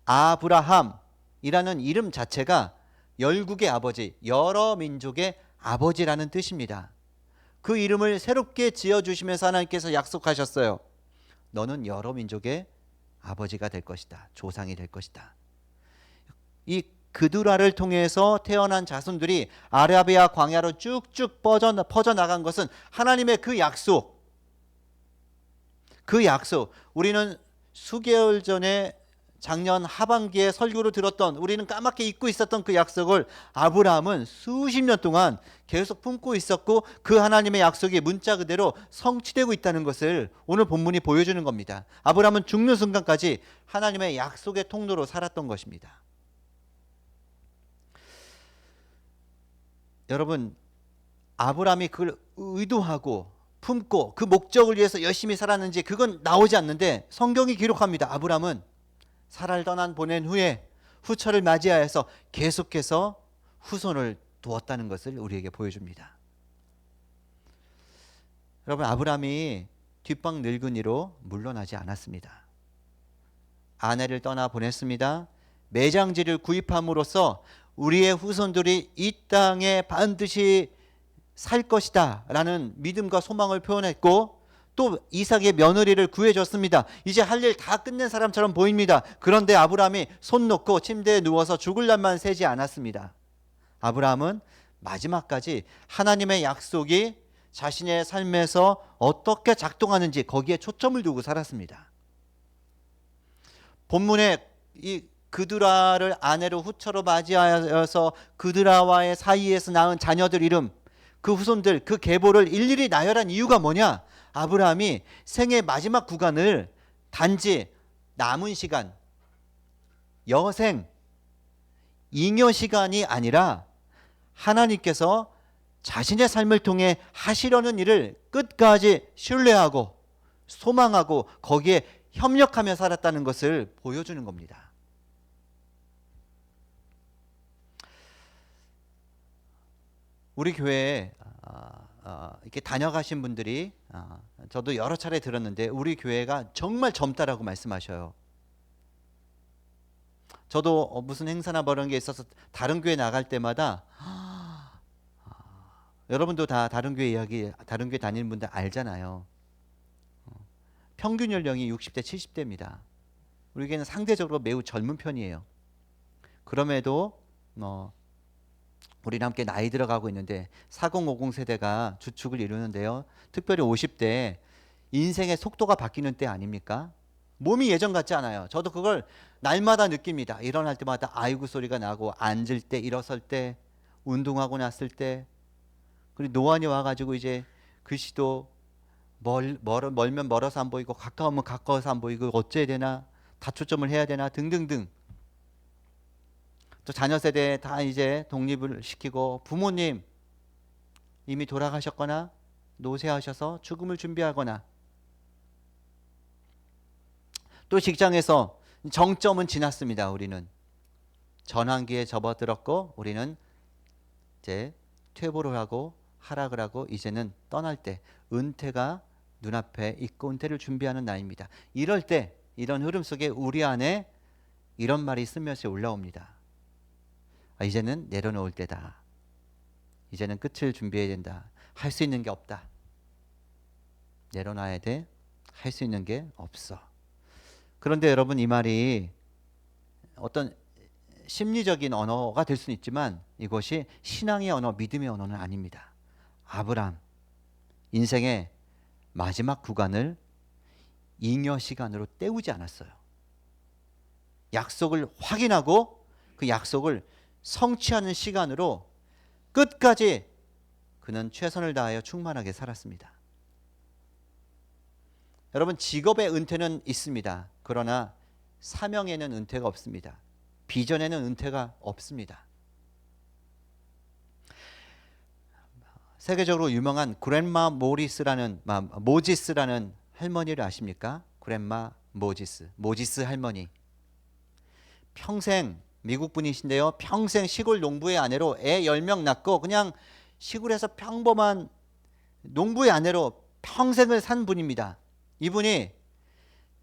아브라함이라는 이름 자체가 열국의 아버지, 여러 민족의 아버지라는 뜻입니다. 그 이름을 새롭게 지어주시면서 하나님께서 약속하셨어요. 너는 여러 민족의 아버지가 될 것이다. 조상이 될 것이다. 이 그두라를 통해서 태어난 자손들이 아라비아 광야로 쭉쭉 퍼져나간 것은 하나님의 그 약속, 우리는 수개월 전에 작년 하반기에 설교로 들었던, 우리는 까맣게 잊고 있었던 그 약속을 아브라함은 수십 년 동안 계속 품고 있었고 그 하나님의 약속이 문자 그대로 성취되고 있다는 것을 오늘 본문이 보여주는 겁니다. 아브라함은 죽는 순간까지 하나님의 약속의 통로로 살았던 것입니다. 여러분, 아브라함이 그걸 의도하고 품고 그 목적을 위해서 열심히 살았는지 그건 나오지 않는데 성경이 기록합니다. 아브라함은 사라를 보낸 후에 후처를 맞이하여서 계속해서 후손을 두었다는 것을 우리에게 보여줍니다. 여러분, 아브라함이 뒷방 늙은이로 물러나지 않았습니다. 아내를 떠나 보냈습니다. 매장지를 구입함으로써 우리의 후손들이 이 땅에 반드시 살 것이다 라는 믿음과 소망을 표현했고, 또 이삭의 며느리를 구해줬습니다. 이제 할 일 다 끝낸 사람처럼 보입니다. 그런데 아브라함이 손 놓고 침대에 누워서 죽을 날만 새지 않았습니다. 아브라함은 마지막까지 하나님의 약속이 자신의 삶에서 어떻게 작동하는지 거기에 초점을 두고 살았습니다. 본문에 이 그두라를 아내로 후처로 맞이하여서 그두라와의 사이에서 낳은 자녀들 이름, 그 후손들, 그 계보를 일일이 나열한 이유가 뭐냐? 아브라함이 생의 마지막 구간을 단지 남은 시간, 여생, 잉여 시간이 아니라 하나님께서 자신의 삶을 통해 하시려는 일을 끝까지 신뢰하고 소망하고 거기에 협력하며 살았다는 것을 보여주는 겁니다. 우리 교회에 이렇게 다녀가신 분들이 저도 여러 차례 들었는데 우리 교회가 정말 젊다라고 말씀하셔요. 저도 무슨 행사나 뭐 이런 게 있어서 다른 교회 나갈 때마다 여러분도 다 다른 교회 이야기, 다른 교회 다니는 분들 알잖아요. 평균 연령이 60대, 70대입니다. 우리 교회는 상대적으로 매우 젊은 편이에요. 그럼에도 우리는 함께 나이 들어가고 있는데 4050 세대가 주축을 이루는데요. 특별히 50대 인생의 속도가 바뀌는 때 아닙니까? 몸이 예전 같지 않아요. 저도 그걸 날마다 느낍니다. 일어날 때마다 아이고 소리가 나고, 앉을 때, 일어설 때, 운동하고 났을 때, 그리고 노안이 와가지고 이제 글씨도 멀면 멀어서 안 보이고 가까우면 가까워서 안 보이고 어째야 되나, 다초점을 해야 되나 등등등. 또 자녀 세대 다 이제 독립을 시키고, 부모님 이미 돌아가셨거나 노쇠하셔서 죽음을 준비하거나, 또 직장에서 정점은 지났습니다. 우리는 전환기에 접어들었고, 우리는 이제 퇴보를 하고 하락을 하고 이제는 떠날 때, 은퇴가 눈앞에 있고 은퇴를 준비하는 나이입니다. 이럴 때, 이런 흐름 속에 우리 안에 이런 말이 스며시 올라옵니다. 이제는 내려놓을 때다. 이제는 끝을 준비해야 된다. 할 수 있는 게 없다. 내려놔야 돼. 할 수 있는 게 없어. 그런데 여러분, 이 말이 어떤 심리적인 언어가 될 수는 있지만 이것이 신앙의 언어, 믿음의 언어는 아닙니다. 아브라함 인생의 마지막 구간을 잉여 시간으로 때우지 않았어요. 약속을 확인하고 그 약속을 성취하는 시간으로 끝까지 그는 최선을 다하여 충만하게 살았습니다. 여러분, 직업의 은퇴는 있습니다. 그러나 사명에는 은퇴가 없습니다. 비전에는 은퇴가 없습니다. 세계적으로 유명한 그랜마 모지스라는 할머니를 아십니까? 그랜마 모지스 할머니. 평생 미국 분이신데요. 평생 시골 농부의 아내로 애 10명 낳고 그냥 시골에서 평범한 농부의 아내로 평생을 산 분입니다. 이분이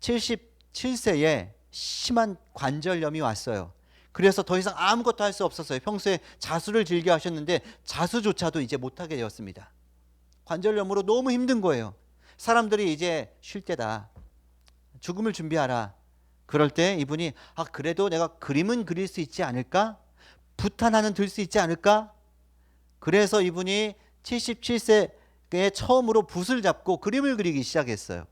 77세에 심한 관절염이 왔어요. 그래서 더 이상 아무것도 할 수 없었어요. 평소에 자수를 즐겨 하셨는데 자수조차도 이제 못하게 되었습니다. 관절염으로 너무 힘든 거예요. 사람들이 이제 쉴 때다. 죽음을 준비하라. 그럴 때 이분이 그래도 내가 그림은 그릴 수 있지 않을까? 붓 하나는 들 수 있지 않을까? 그래서 이분이 77세에 처음으로 붓을 잡고 그림을 그리기 시작했어요.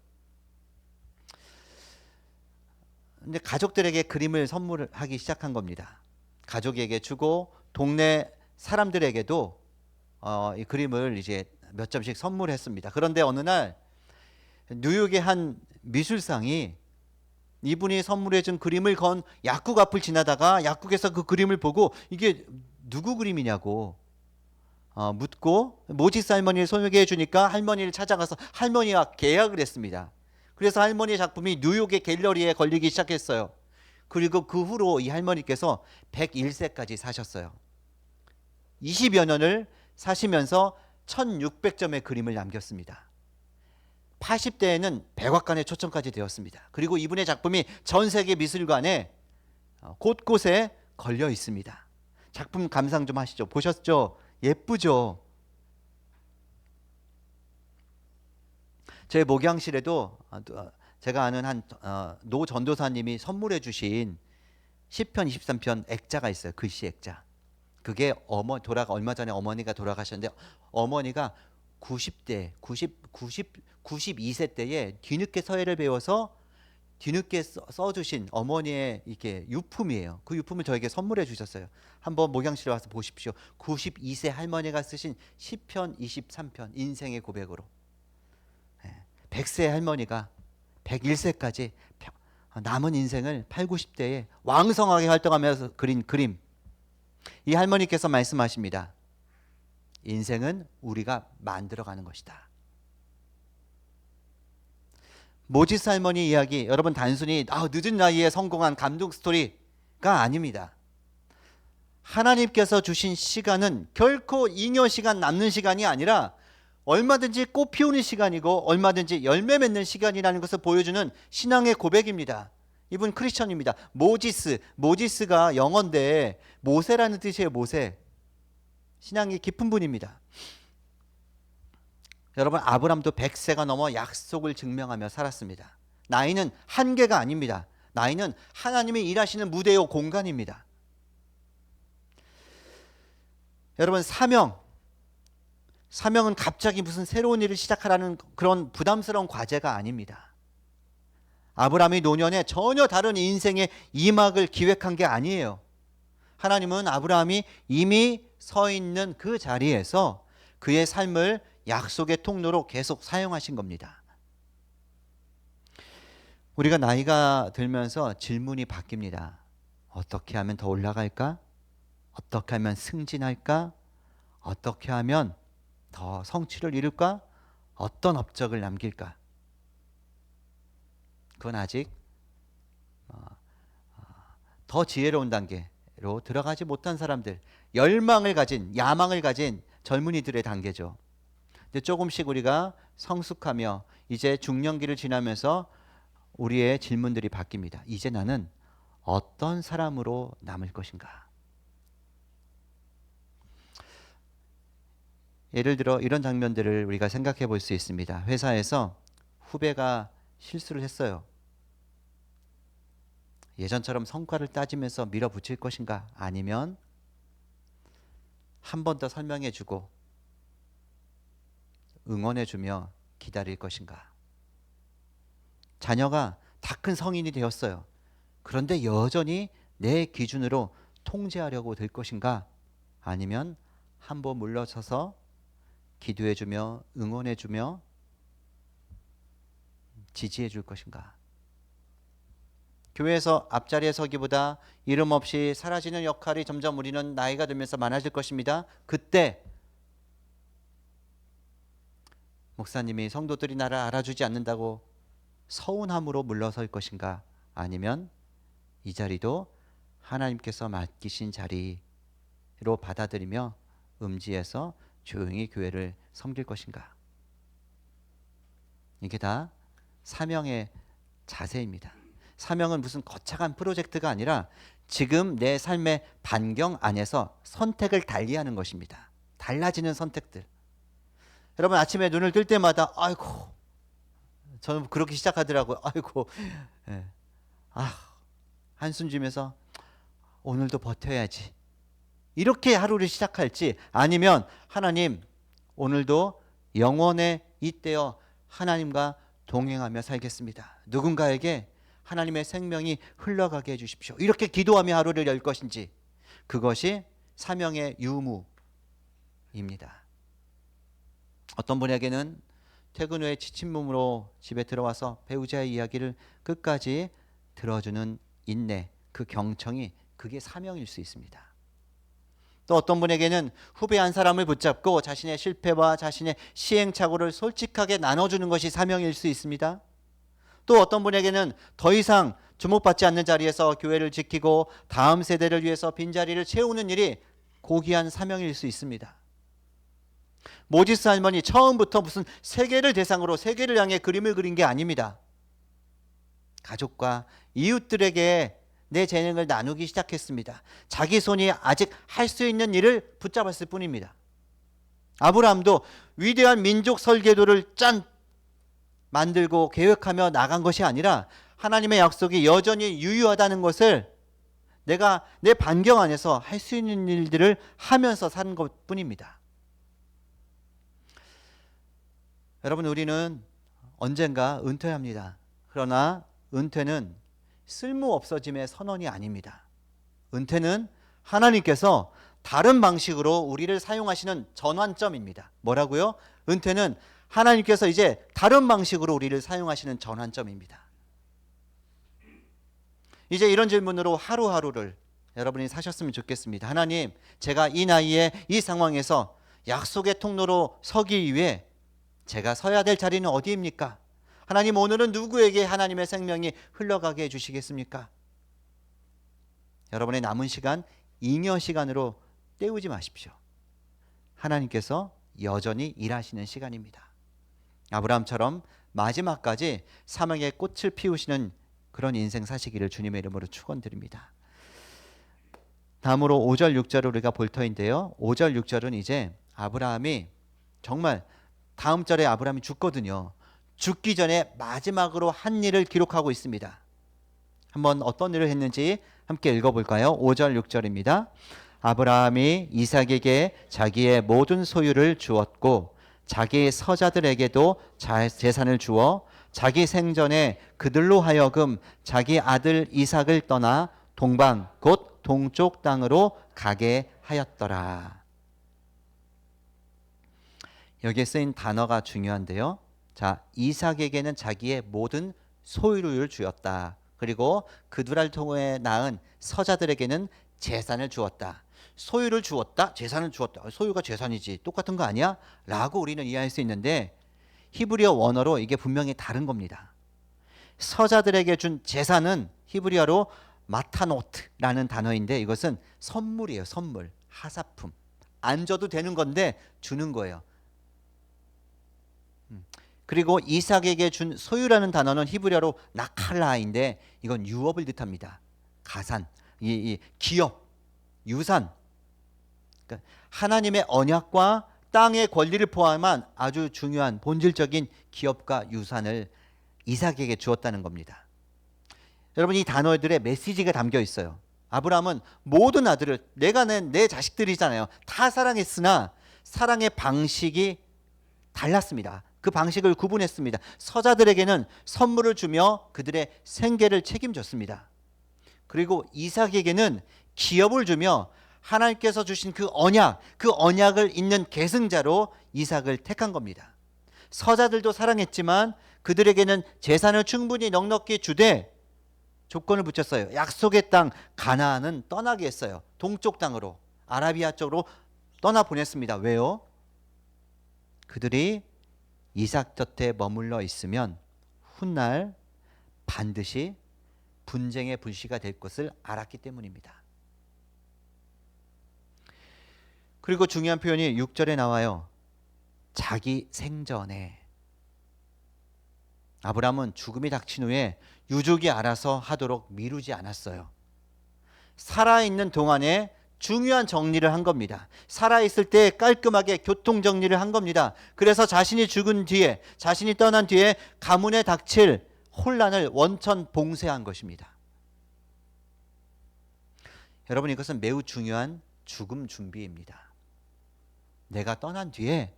근데 가족들에게 그림을 선물하기 시작한 겁니다. 가족에게 주고 동네 사람들에게도 이 그림을 이제 몇 점씩 선물했습니다. 그런데 어느 날 뉴욕의 한 미술상이 이분이 선물해준 그림을 건 약국 앞을 지나다가 약국에서 그 그림을 보고 이게 누구 그림이냐고 묻고, 모지스 할머니를 소개해 주니까 할머니를 찾아가서 할머니와 계약을 했습니다. 그래서 할머니의 작품이 뉴욕의 갤러리에 걸리기 시작했어요. 그리고 그 후로 이 할머니께서 101세까지 사셨어요. 20여 년을 사시면서 1600점의 그림을 남겼습니다. 80대에는 백악관에 초청까지 되었습니다. 그리고 이분의 작품이 전 세계 미술관에 곳곳에 걸려 있습니다. 작품 감상 좀 하시죠. 보셨죠? 예쁘죠? 제 목양실에도 제가 아는 한 노 전도사님이 선물해 주신 시편 23편 액자가 있어요. 글씨 액자. 그게 얼마 전에 어머니가 돌아가셨는데, 어머니가 92세 때에 뒤늦게 서예를 배워서 뒤늦게 써주신 어머니의 이게 유품이에요. 그 유품을 저에게 선물해 주셨어요. 한번 목양실에 와서 보십시오. 92세 할머니가 쓰신 시편 23편 인생의 고백으로. 100세 할머니가 101세까지 남은 인생을 8, 90대에 왕성하게 활동하면서 그린 그림. 이 할머니께서 말씀하십니다. 인생은 우리가 만들어가는 것이다. 모지스 할머니 이야기, 여러분 단순히 늦은 나이에 성공한 감동 스토리가 아닙니다. 하나님께서 주신 시간은 결코 잉여 시간 남는 시간이 아니라 얼마든지 꽃 피우는 시간이고 얼마든지 열매 맺는 시간이라는 것을 보여주는 신앙의 고백입니다. 이분 크리스천입니다. 모지스가 영어인데 모세라는 뜻이에요. 모세. 신앙이 깊은 분입니다. 여러분, 아브람도 100세가 넘어 약속을 증명하며 살았습니다. 나이는 한계가 아닙니다. 나이는 하나님이 일하시는 무대요 공간입니다. 여러분, 사명은 갑자기 무슨 새로운 일을 시작하라는 그런 부담스러운 과제가 아닙니다. 아브라함이 노년에 전혀 다른 인생의 이막을 기획한 게 아니에요. 하나님은 아브라함이 이미 서 있는 그 자리에서 그의 삶을 약속의 통로로 계속 사용하신 겁니다. 우리가 나이가 들면서 질문이 바뀝니다. 어떻게 하면 더 올라갈까? 어떻게 하면 승진할까? 어떻게 하면 더 성취를 이룰까? 어떤 업적을 남길까? 그건 아직 더 지혜로운 단계로 들어가지 못한 사람들, 야망을 가진 젊은이들의 단계죠. 근데 조금씩 우리가 성숙하며 이제 중년기를 지나면서 우리의 질문들이 바뀝니다. 이제 나는 어떤 사람으로 남을 것인가? 예를 들어 이런 장면들을 우리가 생각해 볼 수 있습니다. 회사에서 후배가 실수를 했어요. 예전처럼 성과를 따지면서 밀어붙일 것인가? 아니면 한 번 더 설명해 주고 응원해 주며 기다릴 것인가? 자녀가 다 큰 성인이 되었어요. 그런데 여전히 내 기준으로 통제하려고 들 것인가? 아니면 한 번 물러서서 기도해 주며 응원해 주며 지지해 줄 것인가? 교회에서 앞자리에 서기보다 이름 없이 사라지는 역할이 점점 우리는 나이가 들면서 많아질 것입니다. 그때 목사님이 성도들이 나를 알아주지 않는다고 서운함으로 물러설 것인가? 아니면 이 자리도 하나님께서 맡기신 자리로 받아들이며 음지에서 조용히 교회를 섬길 것인가? 이게 다 사명의 자세입니다. 사명은 무슨 거창한 프로젝트가 아니라 지금 내 삶의 반경 안에서 선택을 달리하는 것입니다. 달라지는 선택들. 여러분, 아침에 눈을 뜰 때마다 아이고, 저는 그렇게 시작하더라고요. 아이고, 예. 한숨 쉬면서 오늘도 버텨야지. 이렇게 하루를 시작할지, 아니면 하나님, 오늘도 영원에 잇대어 하나님과 동행하며 살겠습니다. 누군가에게 하나님의 생명이 흘러가게 해주십시오. 이렇게 기도하며 하루를 열 것인지, 그것이 사명의 유무입니다. 어떤 분에게는 퇴근 후에 지친 몸으로 집에 들어와서 배우자의 이야기를 끝까지 들어주는 인내, 그 경청이 그게 사명일 수 있습니다. 또 어떤 분에게는 후배 한 사람을 붙잡고 자신의 실패와 자신의 시행착오를 솔직하게 나눠주는 것이 사명일 수 있습니다. 또 어떤 분에게는 더 이상 주목받지 않는 자리에서 교회를 지키고 다음 세대를 위해서 빈자리를 채우는 일이 고귀한 사명일 수 있습니다. 모지스 할머니 처음부터 무슨 세계를 대상으로 세계를 향해 그림을 그린 게 아닙니다. 가족과 이웃들에게 내 재능을 나누기 시작했습니다. 자기 손이 아직 할 수 있는 일을 붙잡았을 뿐입니다. 아브라함도 위대한 민족 설계도를 만들고 계획하며 나간 것이 아니라 하나님의 약속이 여전히 유효하다는 것을 내가 내 반경 안에서 할 수 있는 일들을 하면서 사는 것뿐입니다. 여러분, 우리는 언젠가 은퇴합니다. 그러나 은퇴는 쓸모 없어짐의 선언이 아닙니다. 은퇴는 하나님께서 다른 방식으로 우리를 사용하시는 전환점입니다. 뭐라고요? 은퇴는 하나님께서 이제 다른 방식으로 우리를 사용하시는 전환점입니다. 이제 이런 질문으로 하루하루를 여러분이 사셨으면 좋겠습니다. 하나님, 제가 이 나이에 이 상황에서 약속의 통로로 서기 위해 제가 서야 될 자리는 어디입니까? 하나님, 오늘은 누구에게 하나님의 생명이 흘러가게 해주시겠습니까? 여러분의 남은 시간 잉여 시간으로 때우지 마십시오. 하나님께서 여전히 일하시는 시간입니다. 아브라함처럼 마지막까지 사명의 꽃을 피우시는 그런 인생 사시기를 주님의 이름으로 축원드립니다. 다음으로 5절 6절을 우리가 볼 터인데요. 5절 6절은 이제 아브라함이 정말 다음 절에 아브라함이 죽거든요. 죽기 전에 마지막으로 한 일을 기록하고 있습니다. 한번 어떤 일을 했는지 함께 읽어볼까요? 5절 6절입니다. 아브라함이 이삭에게 자기의 모든 소유를 주었고 자기 서자들에게도 재산을 주어 자기 생전에 그들로 하여금 자기 아들 이삭을 떠나 동방 곧 동쪽 땅으로 가게 하였더라. 여기에 쓰인 단어가 중요한데요. 자, 이삭에게는 자기의 모든 소유를 주었다. 그리고 그들을 통해 낳은 서자들에게는 재산을 주었다. 소유를 주었다, 재산을 주었다. 소유가 재산이지 똑같은 거 아니야? 라고 우리는 이해할 수 있는데 히브리어 원어로 이게 분명히 다른 겁니다. 서자들에게 준 재산은 히브리어로 마타노트라는 단어인데 이것은 선물이에요. 선물, 하사품. 안 줘도 되는 건데 주는 거예요. 그리고 이삭에게 준 소유라는 단어는 히브리어로 나칼라인데 이건 유업을 뜻합니다. 가산, 이 기업, 유산. 그러니까 하나님의 언약과 땅의 권리를 포함한 아주 중요한 본질적인 기업과 유산을 이삭에게 주었다는 겁니다. 여러분, 이 단어들의 메시지가 담겨 있어요. 아브라함은 모든 아들을 내가 낸 내 자식들이잖아요. 다 사랑했으나 사랑의 방식이 달랐습니다. 그 방식을 구분했습니다. 서자들에게는 선물을 주며 그들의 생계를 책임졌습니다. 그리고 이삭에게는 기업을 주며 하나님께서 주신 그 언약을 잇는 계승자로 이삭을 택한 겁니다. 서자들도 사랑했지만 그들에게는 재산을 충분히 넉넉히 주되 조건을 붙였어요. 약속의 땅 가나안은 떠나게 했어요. 동쪽 땅으로, 아라비아 쪽으로 떠나보냈습니다. 왜요? 그들이 이삭 곁에 머물러 있으면 훗날 반드시 분쟁의 불씨가 될 것을 알았기 때문입니다. 그리고 중요한 표현이 6절에 나와요. 자기 생전에. 아브라함은 죽음이 닥친 후에 유족이 알아서 하도록 미루지 않았어요. 살아있는 동안에 중요한 정리를 한 겁니다. 살아있을 때 깔끔하게 교통 정리를 한 겁니다. 그래서 자신이 죽은 뒤에, 자신이 떠난 뒤에 가문에 닥칠 혼란을 원천 봉쇄한 것입니다. 여러분, 이것은 매우 중요한 죽음 준비입니다. 내가 떠난 뒤에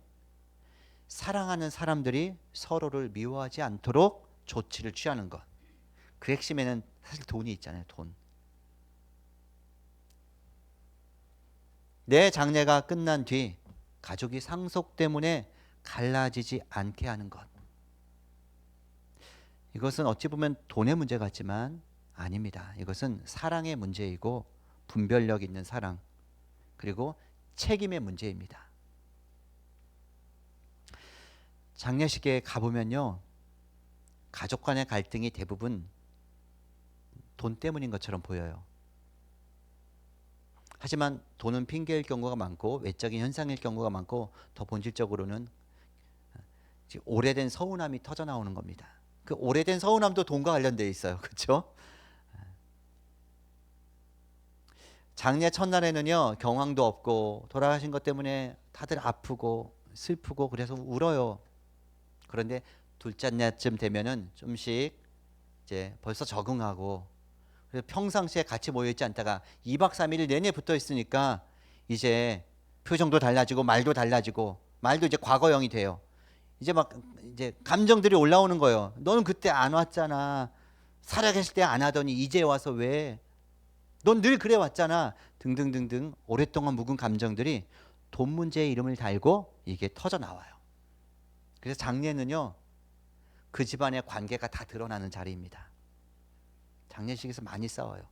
사랑하는 사람들이 서로를 미워하지 않도록 조치를 취하는 것. 그 핵심에는 사실 돈이 있잖아요. 돈. 내 장례가 끝난 뒤 가족이 상속 때문에 갈라지지 않게 하는 것. 이것은 어찌 보면 돈의 문제 같지만 아닙니다. 이것은 사랑의 문제이고 분별력 있는 사랑, 그리고 책임의 문제입니다. 장례식에 가보면요, 가족 간의 갈등이 대부분 돈 때문인 것처럼 보여요. 하지만 돈은 핑계일 경우가 많고 외적인 현상일 경우가 많고 더 본질적으로는 오래된 서운함이 터져 나오는 겁니다. 그 오래된 서운함도 돈과 관련되어 있어요. 그렇죠? 장례 첫날에는요, 경황도 없고 돌아가신 것 때문에 다들 아프고 슬프고 그래서 울어요. 그런데 둘째 날쯤 되면은 좀씩 이제 벌써 적응하고, 그래서 평상시에 같이 모여 있지 않다가 2박 3일 내내 붙어 있으니까 이제 표정도 달라지고 말도 달라지고, 말도 이제 과거형이 돼요. 이제 막 이제 감정들이 올라오는 거예요. 너는 그때 안 왔잖아. 살아계실 때 안 하더니 이제 와서 왜? 넌 늘 그래 왔잖아. 등등등등 오랫동안 묵은 감정들이 돈 문제의 이름을 달고 이게 터져 나와요. 그래서 장례는요, 그 집안의 관계가 다 드러나는 자리입니다. 장례식에서 많이 싸워요.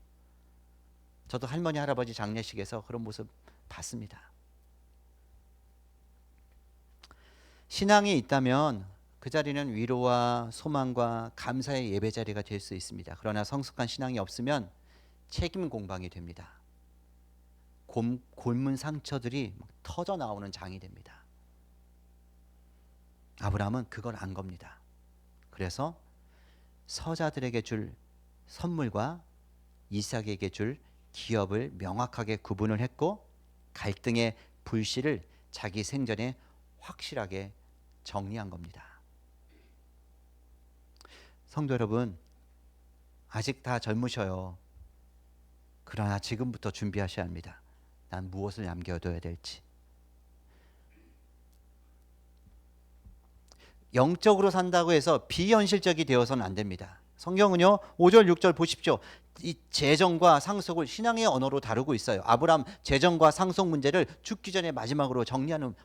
저도 할머니 할아버지 장례식에서 그런 모습 봤습니다. 신앙이 있다면 그 자리는 위로와 소망과 감사의 예배 자리가 될 수 있습니다. 그러나 성숙한 신앙이 없으면 책임 공방이 됩니다. 골문 상처들이 막 터져 나오는 장이 됩니다. 아브라함은 그걸 안 겁니다. 그래서 서자들에게 줄 선물과 이삭에게 줄 기업을 명확하게 구분을 했고 갈등의 불씨를 자기 생전에 확실하게 정리한 겁니다. 성도 여러분, 아직 다 젊으셔요. 그러나 지금부터 준비하셔야 합니다. 난 무엇을 남겨둬야 될지. 영적으로 산다고 해서 비현실적이 되어서는 안 됩니다. 성경은요 5절 6절 보십시오. 이 재정과 상속을 신앙의 언어로 다루고 있어요. 아브라함 재정과 상속 문제를 죽기 전에 마지막으로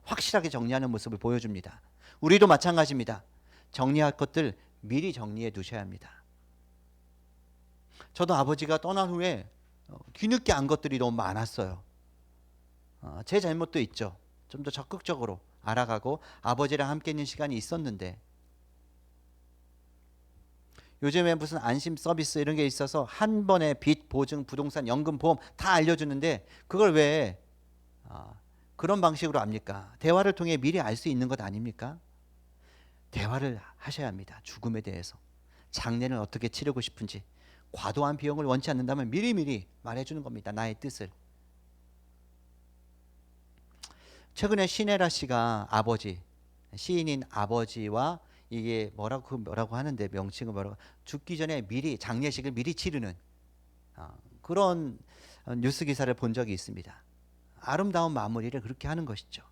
확실하게 정리하는 모습을 보여줍니다. 우리도 마찬가지입니다. 정리할 것들 미리 정리해 두셔야 합니다. 저도 아버지가 떠난 후에 뒤늦게 안 것들이 너무 많았어요. 제 잘못도 있죠. 좀 더 적극적으로 알아가고 아버지랑 함께 있는 시간이 있었는데, 요즘에 무슨 안심 서비스 이런 게 있어서 한 번에 빚, 보증, 부동산, 연금, 보험 다 알려주는데 그걸 왜 그런 방식으로 압니까? 대화를 통해 미리 알 수 있는 것 아닙니까? 대화를 하셔야 합니다. 죽음에 대해서. 장례는 어떻게 치르고 싶은지. 과도한 비용을 원치 않는다면 미리미리 말해주는 겁니다. 나의 뜻을. 최근에 신혜라 씨가 시인인 아버지와 이게 뭐라고 하는데 명칭은 뭐라고, 죽기 전에 미리 장례식을 미리 치르는 그런 뉴스 기사를 본 적이 있습니다. 아름다운 마무리를 그렇게 하는 것이죠.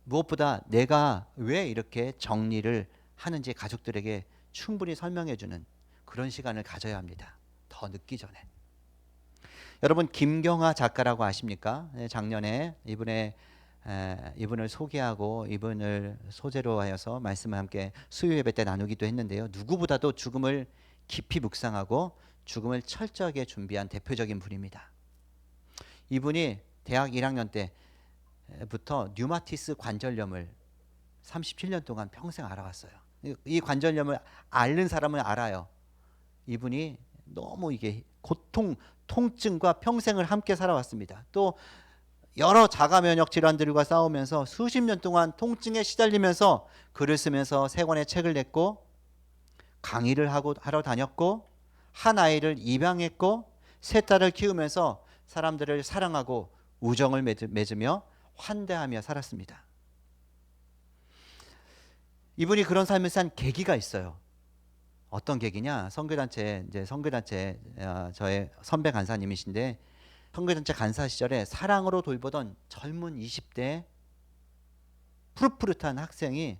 무엇보다 내가 왜 이렇게 정리를 하는지 가족들에게 충분히 설명해 주는 그런 시간을 가져야 합니다. 더 늦기 전에. 여러분 김경하 작가라고 아십니까? 작년에 이분을 소개하고 이분을 소재로 하여서 말씀을 함께 수요 예배 때 나누기도 했는데요. 누구보다도 죽음을 깊이 묵상하고 죽음을 철저하게 준비한 대표적인 분입니다. 이분이 대학 1학년 때부터 류마티스 관절염을 37년 동안 평생 알아왔어요. 이 관절염을 앓는 사람은 알아요. 이분이 너무 이게 통증과 평생을 함께 살아왔습니다. 또 여러 자가 면역 질환들과 싸우면서 수십 년 동안 통증에 시달리면서 글을 쓰면서 세 권의 책을 냈고 강의를 하러 다녔고 한 아이를 입양했고 세 딸을 키우면서 사람들을 사랑하고 우정을 맺으며 환대하며 살았습니다. 이분이 그런 삶을 산 계기가 있어요. 어떤 계기냐? 선교단체 저의 선배 간사님이신데 선교단체 간사 시절에 사랑으로 돌보던 젊은 20대 푸릇푸릇한 학생이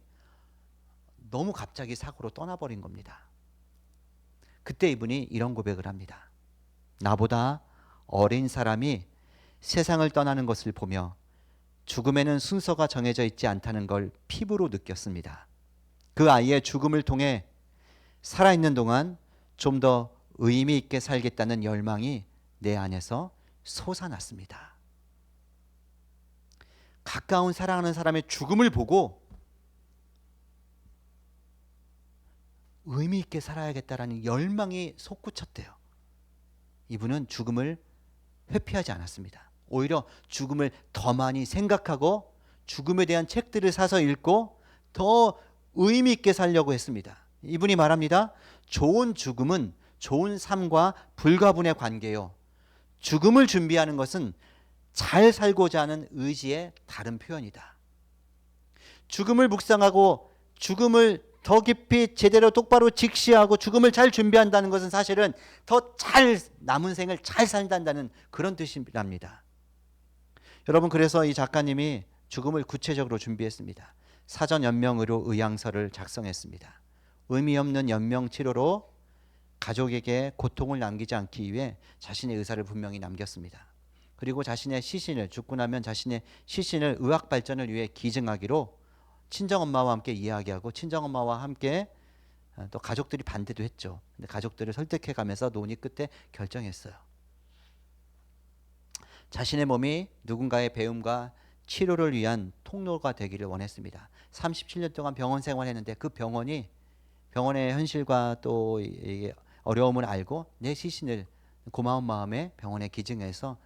너무 갑자기 사고로 떠나버린 겁니다. 그때 이분이 이런 고백을 합니다. 나보다 어린 사람이 세상을 떠나는 것을 보며 죽음에는 순서가 정해져 있지 않다는 걸 피부로 느꼈습니다. 그 아이의 죽음을 통해 살아있는 동안 좀 더 의미 있게 살겠다는 열망이 내 안에서 솟아났습니다. 가까운 사랑하는 사람의 죽음을 보고 의미 있게 살아야겠다라는 열망이 솟구쳤대요. 이분은 죽음을 회피하지 않았습니다. 오히려 죽음을 더 많이 생각하고 죽음에 대한 책들을 사서 읽고 더 의미 있게 살려고 했습니다. 이분이 말합니다. 좋은 죽음은 좋은 삶과 불가분의 관계요. 죽음을 준비하는 것은 잘 살고자 하는 의지의 다른 표현이다. 죽음을 묵상하고 죽음을 더 깊이 제대로 똑바로 직시하고 죽음을 잘 준비한다는 것은 사실은 더 잘 남은 생을 잘 산다는 그런 뜻이랍니다. 여러분, 그래서 이 작가님이 죽음을 구체적으로 준비했습니다. 사전 연명 의료 의향서를 작성했습니다. 의미 없는 연명 치료로 가족에게 고통을 남기지 않기 위해 자신의 의사를 분명히 남겼습니다. 그리고 자신의 시신을, 죽고 나면 자신의 시신을 의학 발전을 위해 기증하기로 친정엄마와 함께 이야기하고 친정엄마와 함께 또 가족들이 반대도 했죠. 근데 가족들을 설득해가면서 논의 끝에 결정했어요. 자신의 몸이 누군가의 배움과 치료를 위한 통로가 되기를 원했습니다. 37년 동안 병원 생활했는데 그 병원의 현실과 또 이게 어려움을 알고 내 시신을 고마운 마음에 병원에 기증해서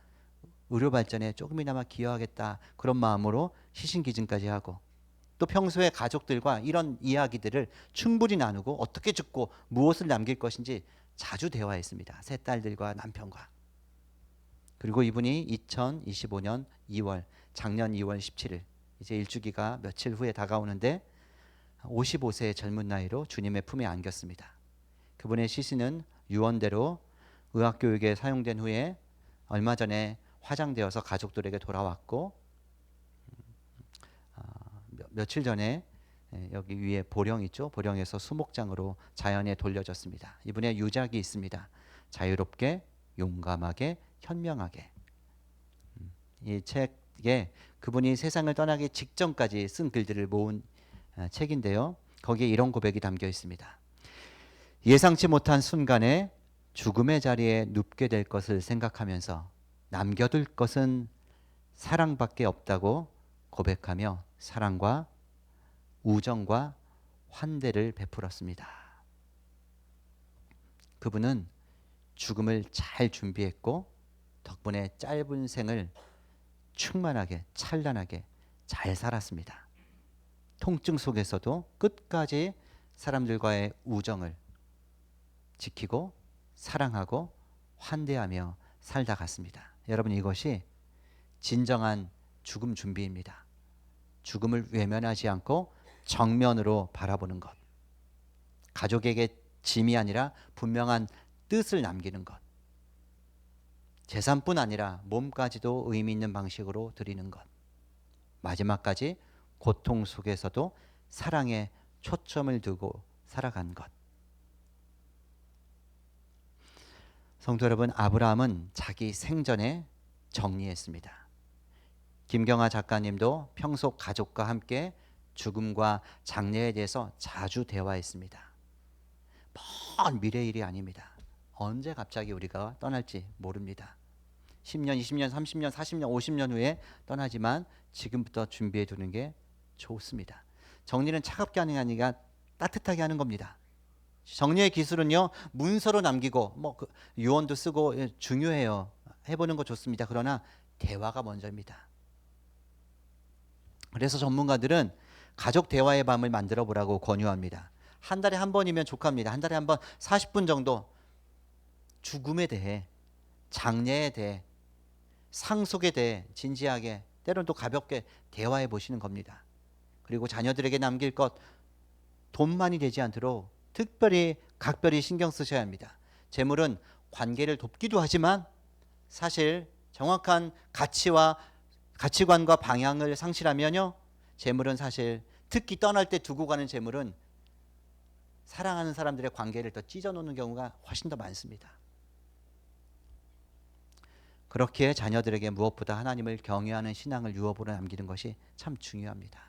의료 발전에 조금이나마 기여하겠다, 그런 마음으로 시신 기증까지 하고, 또 평소에 가족들과 이런 이야기들을 충분히 나누고 어떻게 죽고 무엇을 남길 것인지 자주 대화했습니다. 세 딸들과 남편과. 그리고 이분이 2025년 2월, 작년 2월 17일, 이제 일주기가 며칠 후에 다가오는데 55세의 젊은 나이로 주님의 품에 안겼습니다. 그분의 시신은 유언대로 의학교육에 사용된 후에 얼마 전에 화장되어서 가족들에게 돌아왔고, 며칠 전에 여기 위에 보령 있죠? 보령에서 수목장으로 자연에 돌려졌습니다. 이분의 유작이 있습니다. 자유롭게, 용감하게, 현명하게. 이 책에 그분이 세상을 떠나기 직전까지 쓴 글들을 모은 책인데요. 거기에 이런 고백이 담겨 있습니다. 예상치 못한 순간에 죽음의 자리에 눕게 될 것을 생각하면서 남겨둘 것은 사랑밖에 없다고 고백하며 사랑과 우정과 환대를 베풀었습니다. 그분은 죽음을 잘 준비했고 덕분에 짧은 생을 충만하게 찬란하게 잘 살았습니다. 통증 속에서도 끝까지 사람들과의 우정을 지키고 사랑하고 환대하며 살다 갔습니다. 여러분, 이것이 진정한 죽음 준비입니다. 죽음을 외면하지 않고 정면으로 바라보는 것. 가족에게 짐이 아니라 분명한 뜻을 남기는 것. 재산뿐 아니라 몸까지도 의미 있는 방식으로 드리는 것. 마지막까지 고통 속에서도 사랑에 초점을 두고 살아간 것. 성도 여러분, 아브라함은 자기 생전에 정리했습니다. 김경아 작가님도 평소 가족과 함께 죽음과 장례에 대해서 자주 대화했습니다. 먼 미래 일이 아닙니다. 언제 갑자기 우리가 떠날지 모릅니다. 10년, 20년, 30년, 40년, 50년 후에 떠나지만 지금부터 준비해 두는 게 좋습니다. 정리는 차갑게 하는 게 아니라 따뜻하게 하는 겁니다. 정리의 기술은요, 문서로 남기고 유언도 쓰고 중요해요. 해보는 거 좋습니다. 그러나 대화가 먼저입니다. 그래서 전문가들은 가족 대화의 밤을 만들어 보라고 권유합니다. 한 달에 한 번이면 족합니다. 한 달에 한 번 40분 정도 죽음에 대해, 장례에 대해, 상속에 대해 진지하게, 때로는 또 가볍게 대화해 보시는 겁니다. 그리고 자녀들에게 남길 것, 돈만이 되지 않도록 특별히 각별히 신경 쓰셔야 합니다. 재물은 관계를 돕기도 하지만 사실 정확한 가치관과 방향을 상실하면요, 재물은 사실, 특히 떠날 때 두고 가는 재물은 사랑하는 사람들의 관계를 더 찢어놓는 경우가 훨씬 더 많습니다. 그렇게 자녀들에게 무엇보다 하나님을 경외하는 신앙을 유업으로 남기는 것이 참 중요합니다.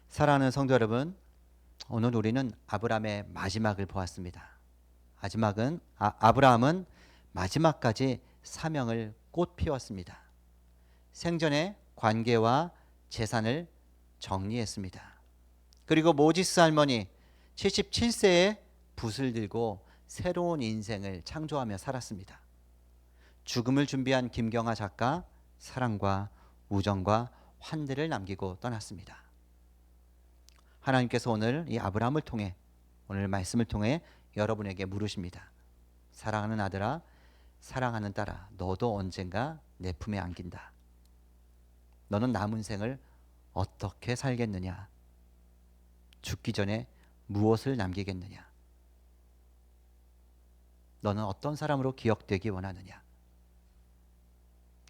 사랑하는 성도 여러분, 오늘 우리는 아브라함의 마지막을 보았습니다. 아브라함은 마지막까지 사명을 꽃 피웠습니다. 생전에 관계와 재산을 정리했습니다. 그리고 모지스 할머니 77세에 붓을 들고 새로운 인생을 창조하며 살았습니다. 죽음을 준비한 김경아 작가, 사랑과 우정과 환대를 남기고 떠났습니다. 하나님께서 오늘 이 아브라함을 통해, 오늘 말씀을 통해 여러분에게 물으십니다. 사랑하는 아들아, 사랑하는 딸아, 너도 언젠가 내 품에 안긴다. 너는 남은 생을 어떻게 살겠느냐? 죽기 전에 무엇을 남기겠느냐? 너는 어떤 사람으로 기억되기 원하느냐?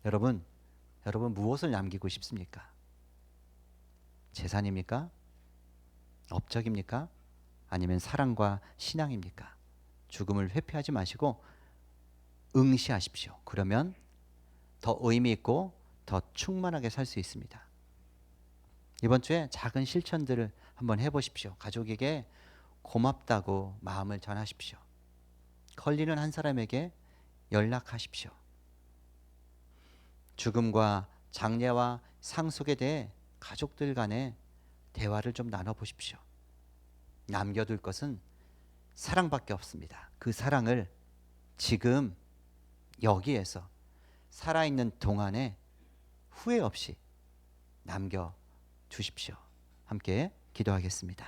여러분 무엇을 남기고 싶습니까? 재산입니까? 업적입니까? 아니면 사랑과 신앙입니까? 죽음을 회피하지 마시고 응시하십시오. 그러면 더 의미 있고 더 충만하게 살 수 있습니다. 이번 주에 작은 실천들을 한번 해보십시오. 가족에게 고맙다고 마음을 전하십시오. 걸리는 한 사람에게 연락하십시오. 죽음과 장례와 상속에 대해 가족들 간에 대화를 좀 나눠보십시오. 남겨둘 것은 사랑밖에 없습니다. 그 사랑을 지금 여기에서 살아있는 동안에 후회 없이 남겨 주십시오. 함께 기도하겠습니다.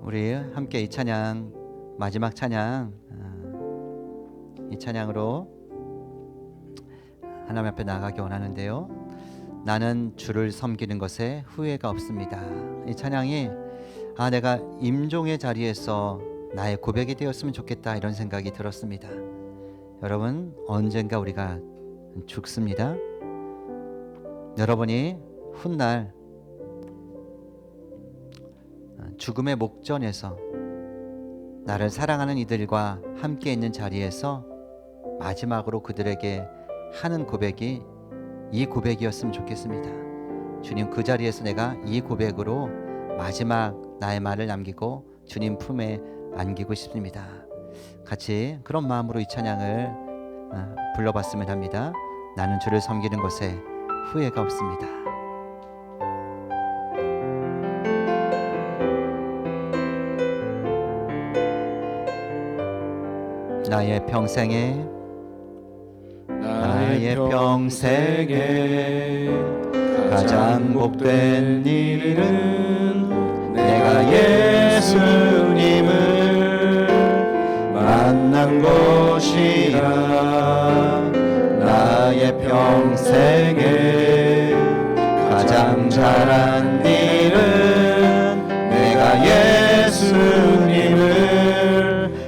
우리 함께 이 찬양, 마지막 찬양, 이 찬양으로 하나님 앞에 나가기 원하는데요. 나는 주를 섬기는 것에 후회가 없습니다. 이 찬양이 내가 임종의 자리에서 나의 고백이 되었으면 좋겠다, 이런 생각이 들었습니다. 여러분, 언젠가 우리가 죽습니다. 여러분이 훗날 죽음의 목전에서 나를 사랑하는 이들과 함께 있는 자리에서 마지막으로 그들에게 하는 고백이 이 고백이었으면 좋겠습니다. 주님, 그 자리에서 내가 이 고백으로 마지막 나의 말을 남기고 주님 품에 안기고 싶습니다. 같이 그런 마음으로 이 찬양을 불러봤으면 합니다. 나는 주를 섬기는 것에 후회가 없습니다. 나의 평생에 가장 복된 일은 내가 예수님을 만난 것이라. 나의 평생에 가장 잘한 일은 내가 예수님을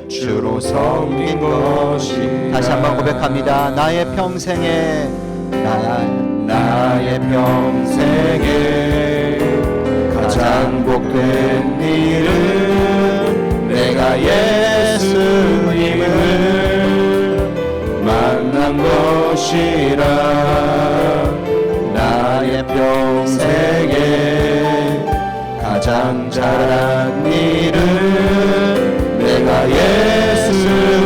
주로 섬긴 것이. 다시 한번 고백합니다. 나의 평생에 가장 복된 일은 내가 예수님을 만난 것이라. 나의 평생에 가장 잘한 일은 내가 예수님을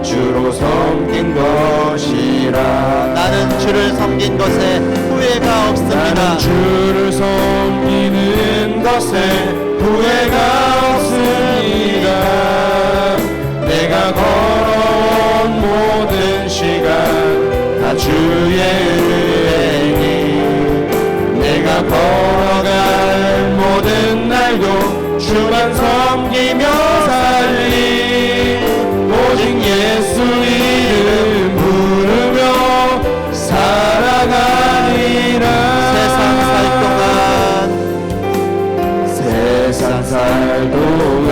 주로 섬긴 것이라. 나는 주를 섬긴 것에 후회가 없습니다. 나는 주를 섬기는 것에 후회가 없습니다. 내가 걸어온 모든 시간 다 주의 은혜니, 내가 걸어갈 모든 날도 주만 섬기며 살리. 오직 예수 이름 부르며 살아가리라. 세상 살 동안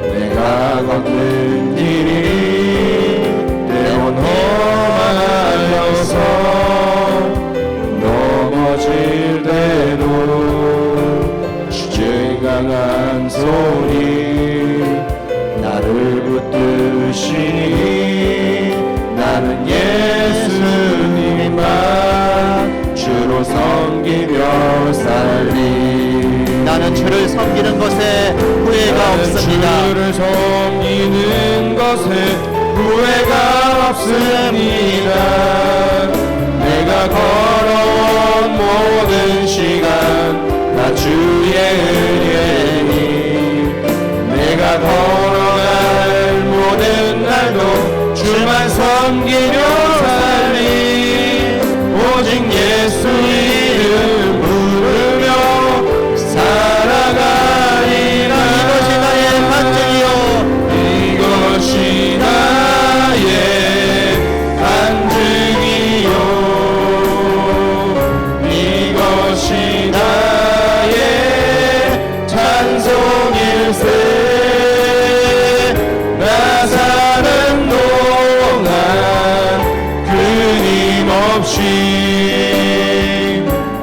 내가 걷는 길이 때론 험하여서 넘어질 때도 주의 강한 손이 나를 붙드시니 나는 예수님만 주로 섬기며 살리. 나는 주를 섬기는 것에 후회가 없습니다. 주를 섬기는 것에 후회가 없습니다. 내가 걸어온 모든 시간 다 주의 은혜니, 내가 걸어갈 모든 날도 주만 섬기며 살리. 오직 예수 이름 부르며 살아가리라. 이것이 나의 간증이요, 이것이 나의 간증이요, 이것이 나의 찬송일세. 나 사는 동안 끊임없이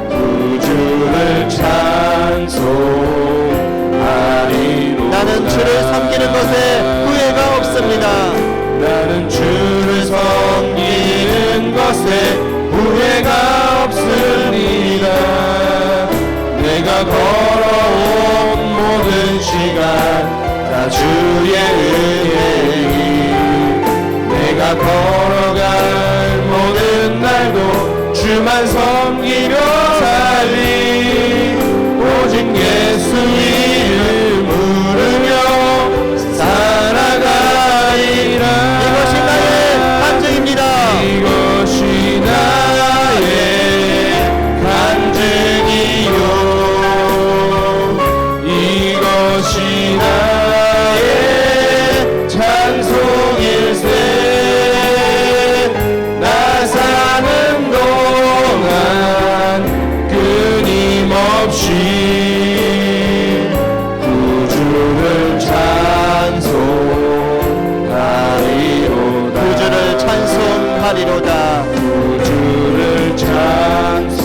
구주를 찬송하리로다. 나는 주를 섬기는 것에 후회가 없습니다. 나는 주를 섬기는 것에 후회가 없습니다. 내가 걸어온 모든 시간 다 주의 은혜니, 내가 걸어갈 모든 날도 주만 섬기며 살리. 오직 예수 이름 찬송하리로다. 구주를 찬송하리로다.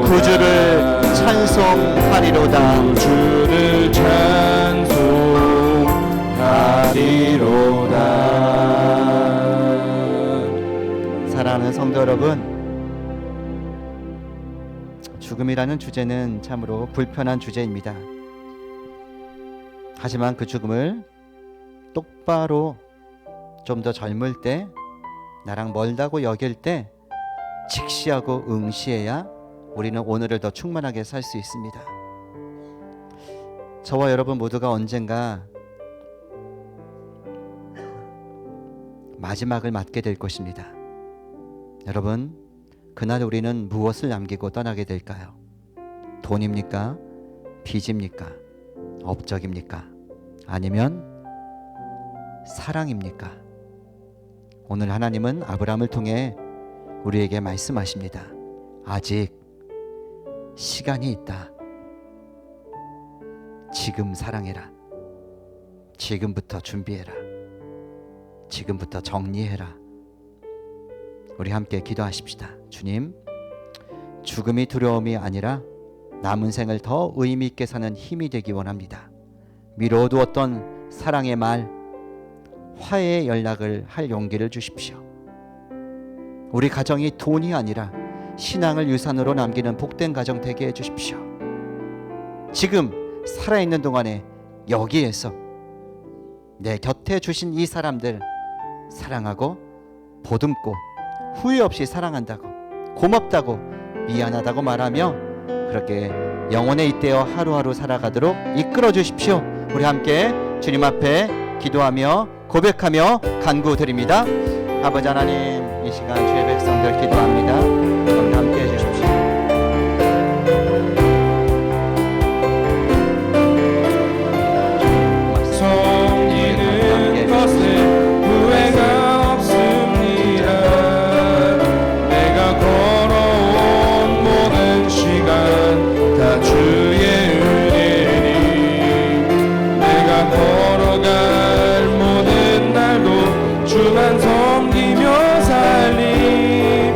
구주를 찬송하리로다. 구주를 찬송하리로다. 사랑하는 성도 여러분, 죽음이라는 주제는 참으로 불편한 주제입니다. 하지만 그 죽음을 똑바로 좀 더 젊을 때, 나랑 멀다고 여길 때 직시하고 응시해야 우리는 오늘을 더 충만하게 살 수 있습니다. 저와 여러분 모두가 언젠가 마지막을 맞게 될 것입니다. 여러분, 그날 우리는 무엇을 남기고 떠나게 될까요? 돈입니까? 빚입니까? 업적입니까? 아니면 사랑입니까? 오늘 하나님은 아브라함을 통해 우리에게 말씀하십니다. 아직 시간이 있다. 지금 사랑해라. 지금부터 준비해라. 지금부터 정리해라. 우리 함께 기도하십시다. 주님, 죽음이 두려움이 아니라 남은 생을 더 의미 있게 사는 힘이 되기 원합니다. 미뤄두었던 사랑의 말, 화해의 연락을 할 용기를 주십시오. 우리 가정이 돈이 아니라 신앙을 유산으로 남기는 복된 가정 되게 해주십시오. 지금 살아있는 동안에 여기에서 내 곁에 주신 이 사람들 사랑하고 보듬고 후회 없이 사랑한다고, 고맙다고, 미안하다고 말하며 그렇게 영혼에 잇대어 하루하루 살아가도록 이끌어 주십시오. 우리 함께 주님 앞에 기도하며 고백하며 간구드립니다. 아버지 하나님, 이 시간 주의 백성들 기도합니다. 우리 함께 해주십시오. 섬기는 것에 후회가 없습니다. 내가 걸어온 모든 시간 다 주의 은혜니, 내가 걸어갈 모든 날도 주만 섬기며 살리.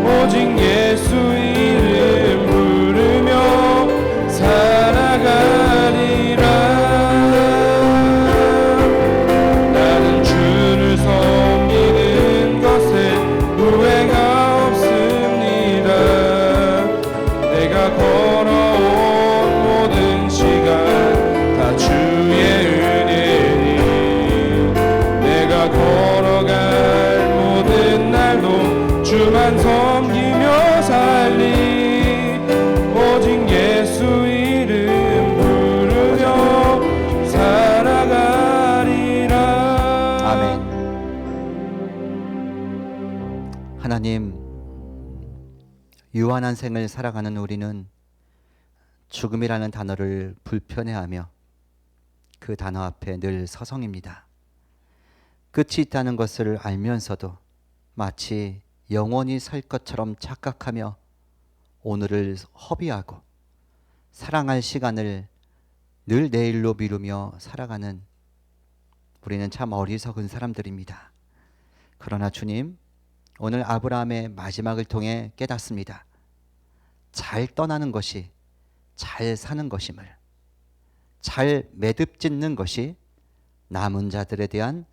오직 예수 이름 부르며 살아가리라. 나는 주를 섬기는 것에 후회가 없습니다. 내가 걸어온 모든 시간 다 주의 은혜니, 내가 걸어갈 모든 날도 주만 섬기며 살리. 오직 예수 이름 부르며 살아가리라. 아멘. 하나님, 유한한 생을 살아가는 우리는 죽음이라는 단어를 불편해하며 그 단어 앞에 늘 서성입니다. 끝이 있다는 것을 알면서도 마치 영원히 살 것처럼 착각하며 오늘을 허비하고 사랑할 시간을 늘 내일로 미루며 살아가는 우리는 참 어리석은 사람들입니다. 그러나 주님, 오늘 아브라함의 마지막을 통해 깨닫습니다. 잘 떠나는 것이 잘 사는 것임을, 잘 매듭 짓는 것이 남은 자들에 대한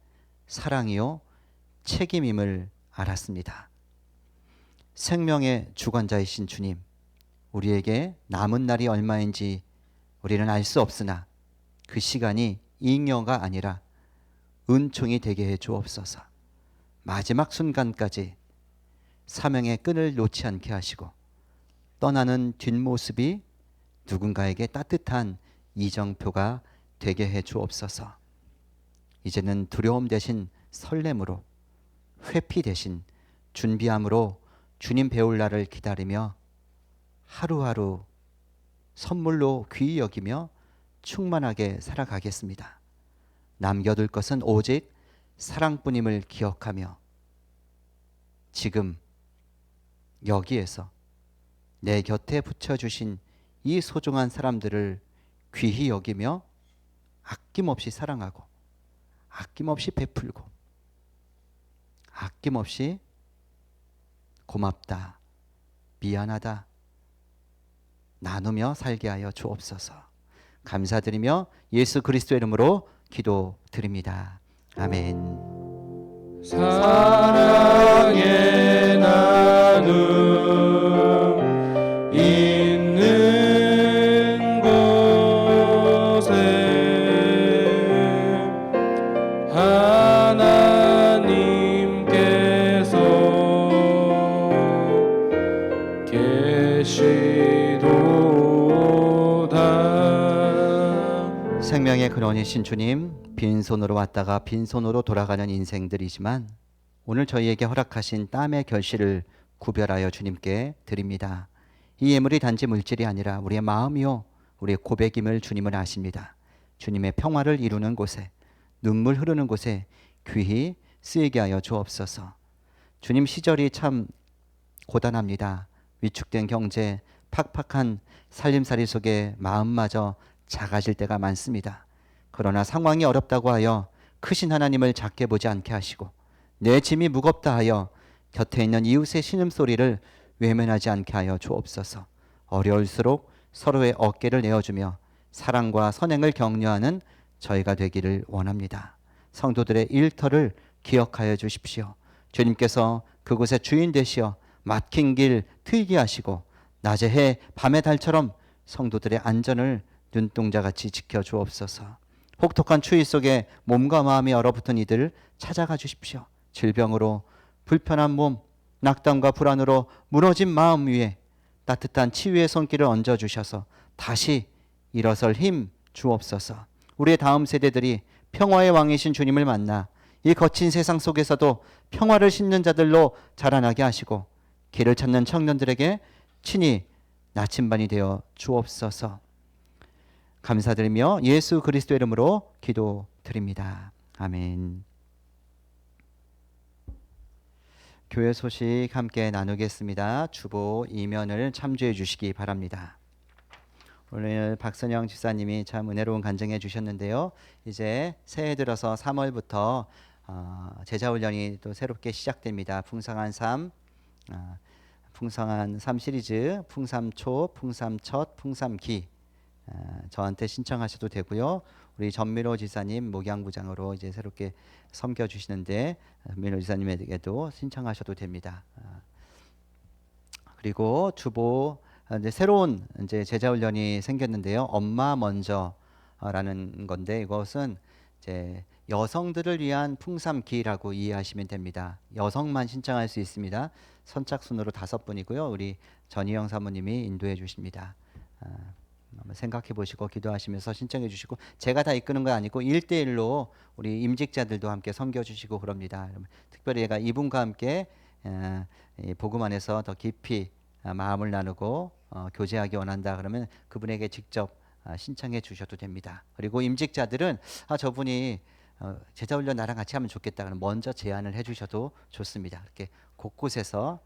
사랑이요 책임임을 알았습니다. 생명의 주관자이신 주님, 우리에게 남은 날이 얼마인지 우리는 알 수 없으나 그 시간이 잉여가 아니라 은총이 되게 해 주옵소서. 마지막 순간까지 사명의 끈을 놓지 않게 하시고 떠나는 뒷모습이 누군가에게 따뜻한 이정표가 되게 해 주옵소서. 이제는 두려움 대신 설렘으로, 회피 대신 준비함으로 주님 배울 날을 기다리며 하루하루 선물로 귀히 여기며 충만하게 살아가겠습니다. 남겨둘 것은 오직 사랑뿐임을 기억하며 지금 여기에서 내 곁에 붙여주신 이 소중한 사람들을 귀히 여기며 아낌없이 사랑하고 아낌없이 베풀고 아낌없이 고맙다, 미안하다 나누며 살게 하여 주옵소서. 감사드리며 예수 그리스도의 이름으로 기도드립니다. 아멘. 사랑의 나눔 있는 곳에 하나님께서 계시도다. 생명의 근원이신 주님, 빈손으로 왔다가 빈손으로 돌아가는 인생들이지만 오늘 저희에게 허락하신 땀의 결실을 구별하여 주님께 드립니다. 이 예물이 단지 물질이 아니라 우리의 마음이요 우리의 고백임을 주님은 아십니다. 주님의 평화를 이루는 곳에, 눈물 흐르는 곳에 귀히 쓰이게 하여 주옵소서. 주님, 시절이 참 고단합니다. 위축된 경제, 팍팍한 살림살이 속에 마음마저 작아질 때가 많습니다. 그러나 상황이 어렵다고 하여 크신 하나님을 작게 보지 않게 하시고, 내 짐이 무겁다 하여 곁에 있는 이웃의 신음소리를 외면하지 않게 하여 주옵소서. 어려울수록 서로의 어깨를 내어주며 사랑과 선행을 격려하는 저희가 되기를 원합니다. 성도들의 일터를 기억하여 주십시오. 주님께서 그곳의 주인 되시어 막힌 길 트이게 하시고 낮의 해 밤의 달처럼 성도들의 안전을 눈동자같이 지켜 주옵소서. 혹독한 추위 속에 몸과 마음이 얼어붙은 이들 찾아가 주십시오. 질병으로 불편한 몸, 낙담과 불안으로 무너진 마음 위에 따뜻한 치유의 손길을 얹어 주셔서 다시 일어설 힘 주옵소서. 우리의 다음 세대들이 평화의 왕이신 주님을 만나 이 거친 세상 속에서도 평화를 심는 자들로 자라나게 하시고, 길을 찾는 청년들에게 친히 나침반이 되어 주옵소서. 감사드리며 예수 그리스도의 이름으로 기도드립니다. 아멘. 교회 소식 함께 나누겠습니다. 주보 2면을 참조해 주시기 바랍니다. 오늘 박선영 집사님이 참 은혜로운 간증해 주셨는데요. 이제 새해 들어서 3월부터 제자훈련이 또 새롭게 시작됩니다. 풍성한 삶, 풍성한 삶 시리즈, 풍삼초, 풍삼첫, 풍삼기 저한테 신청하셔도 되고요. 우리 전민호 지사님 목양부장으로 이제 새롭게 섬겨 주시는데 전민호 지사님에게도 신청하셔도 됩니다. 그리고 주보 이제 새로운 이제 제자 훈련이 생겼는데요. 엄마 먼저라는 건데 이것은 이제 여성들을 위한 풍삼기라고 이해하시면 됩니다. 여성만 신청할 수 있습니다. 선착순으로 5분이고요. 우리 전희영 사모님이 인도해 주십니다. 한번 생각해 보시고 기도하시면서 신청해 주시고, 제가 다 이끄는 건 아니고 1대1로 우리 임직자들도 함께 섬겨 주시고 그럽니다. 특별히 제가 이분과 함께 복음 안에서 더 깊이 마음을 나누고 교제하기 원한다 그러면 그분에게 직접 신청해 주셔도 됩니다. 그리고 임직자들은 저분이 제자훈련 나랑 같이 하면 좋겠다 그러면 먼저 제안을 해 주셔도 좋습니다. 이렇게 곳곳에서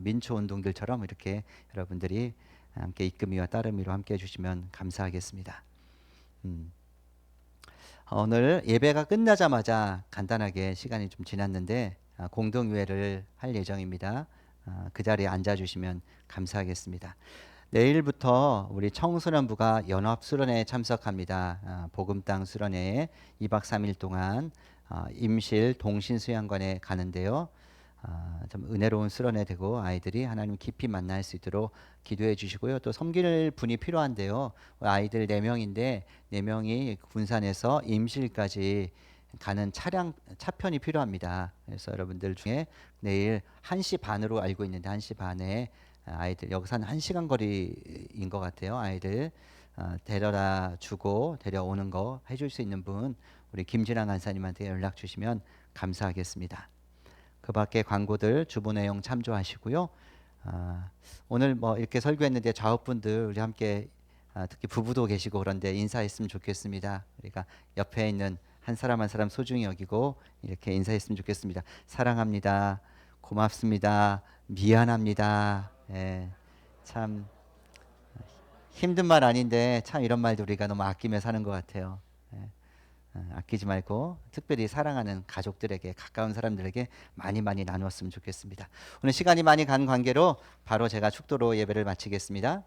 민초운동들처럼 이렇게 여러분들이 함께 이끌미와 따르미로 함께 해주시면 감사하겠습니다. 오늘 예배가 끝나자마자 간단하게 시간이 좀 지났는데 공동유회를 할 예정입니다. 그 자리에 앉아주시면 감사하겠습니다. 내일부터 우리 청소년부가 연합수련회에 참석합니다. 복음땅 수련회에 2박 3일 동안 임실 동신수양관에 가는데요. 좀 은혜로운 수련회 되고 아이들이 하나님 깊이 만날 수 있도록 기도해 주시고요. 또 섬길 분이 필요한데요. 아이들 4명인데 4명이 군산에서 임실까지 가는 차편이 필요합니다. 그래서 여러분들 중에 내일 1시 반으로 알고 있는데 1시 반에 아이들 여기서 한 1시간 거리인 것 같아요. 아이들 데려다 주고 데려오는 거 해줄 수 있는 분 우리 김진환 간사님한테 연락 주시면 감사하겠습니다. 그 밖에 광고들 주보 내용 참조하시고요. 오늘 뭐 이렇게 설교했는데 좌우분들 우리 함께 특히 부부도 계시고 그런데 인사했으면 좋겠습니다. 우리가 옆에 있는 한 사람 한 사람 소중히 여기고 이렇게 인사했으면 좋겠습니다. 사랑합니다. 고맙습니다. 미안합니다. 참 힘든 말 아닌데 참 이런 말도 우리가 너무 아끼며 사는 것 같아요. 아끼지 말고 특별히 사랑하는 가족들에게 가까운 사람들에게 많이 나누었으면 좋겠습니다. 오늘 시간이 많이 간 관계로 바로 제가 축도로 예배를 마치겠습니다.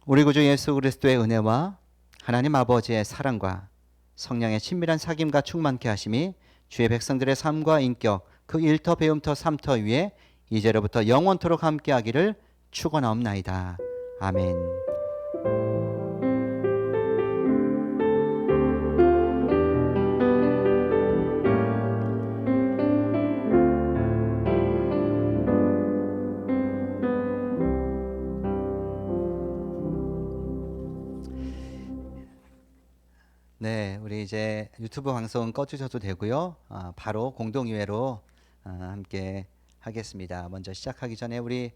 우리 구주 예수 그리스도의 은혜와 하나님 아버지의 사랑과 성령의 친밀한 사귐과 충만케 하심이 주의 백성들의 삶과 인격 그 1터 배움터 3터 위에 이제로부터 영원토록 함께하기를 축원하옵나이다. 아멘. 네, 우리 이제 유튜브 방송 꺼주셔도 되고요. 바로 공동의회로 함께 하겠습니다. 먼저 시작하기 전에 우리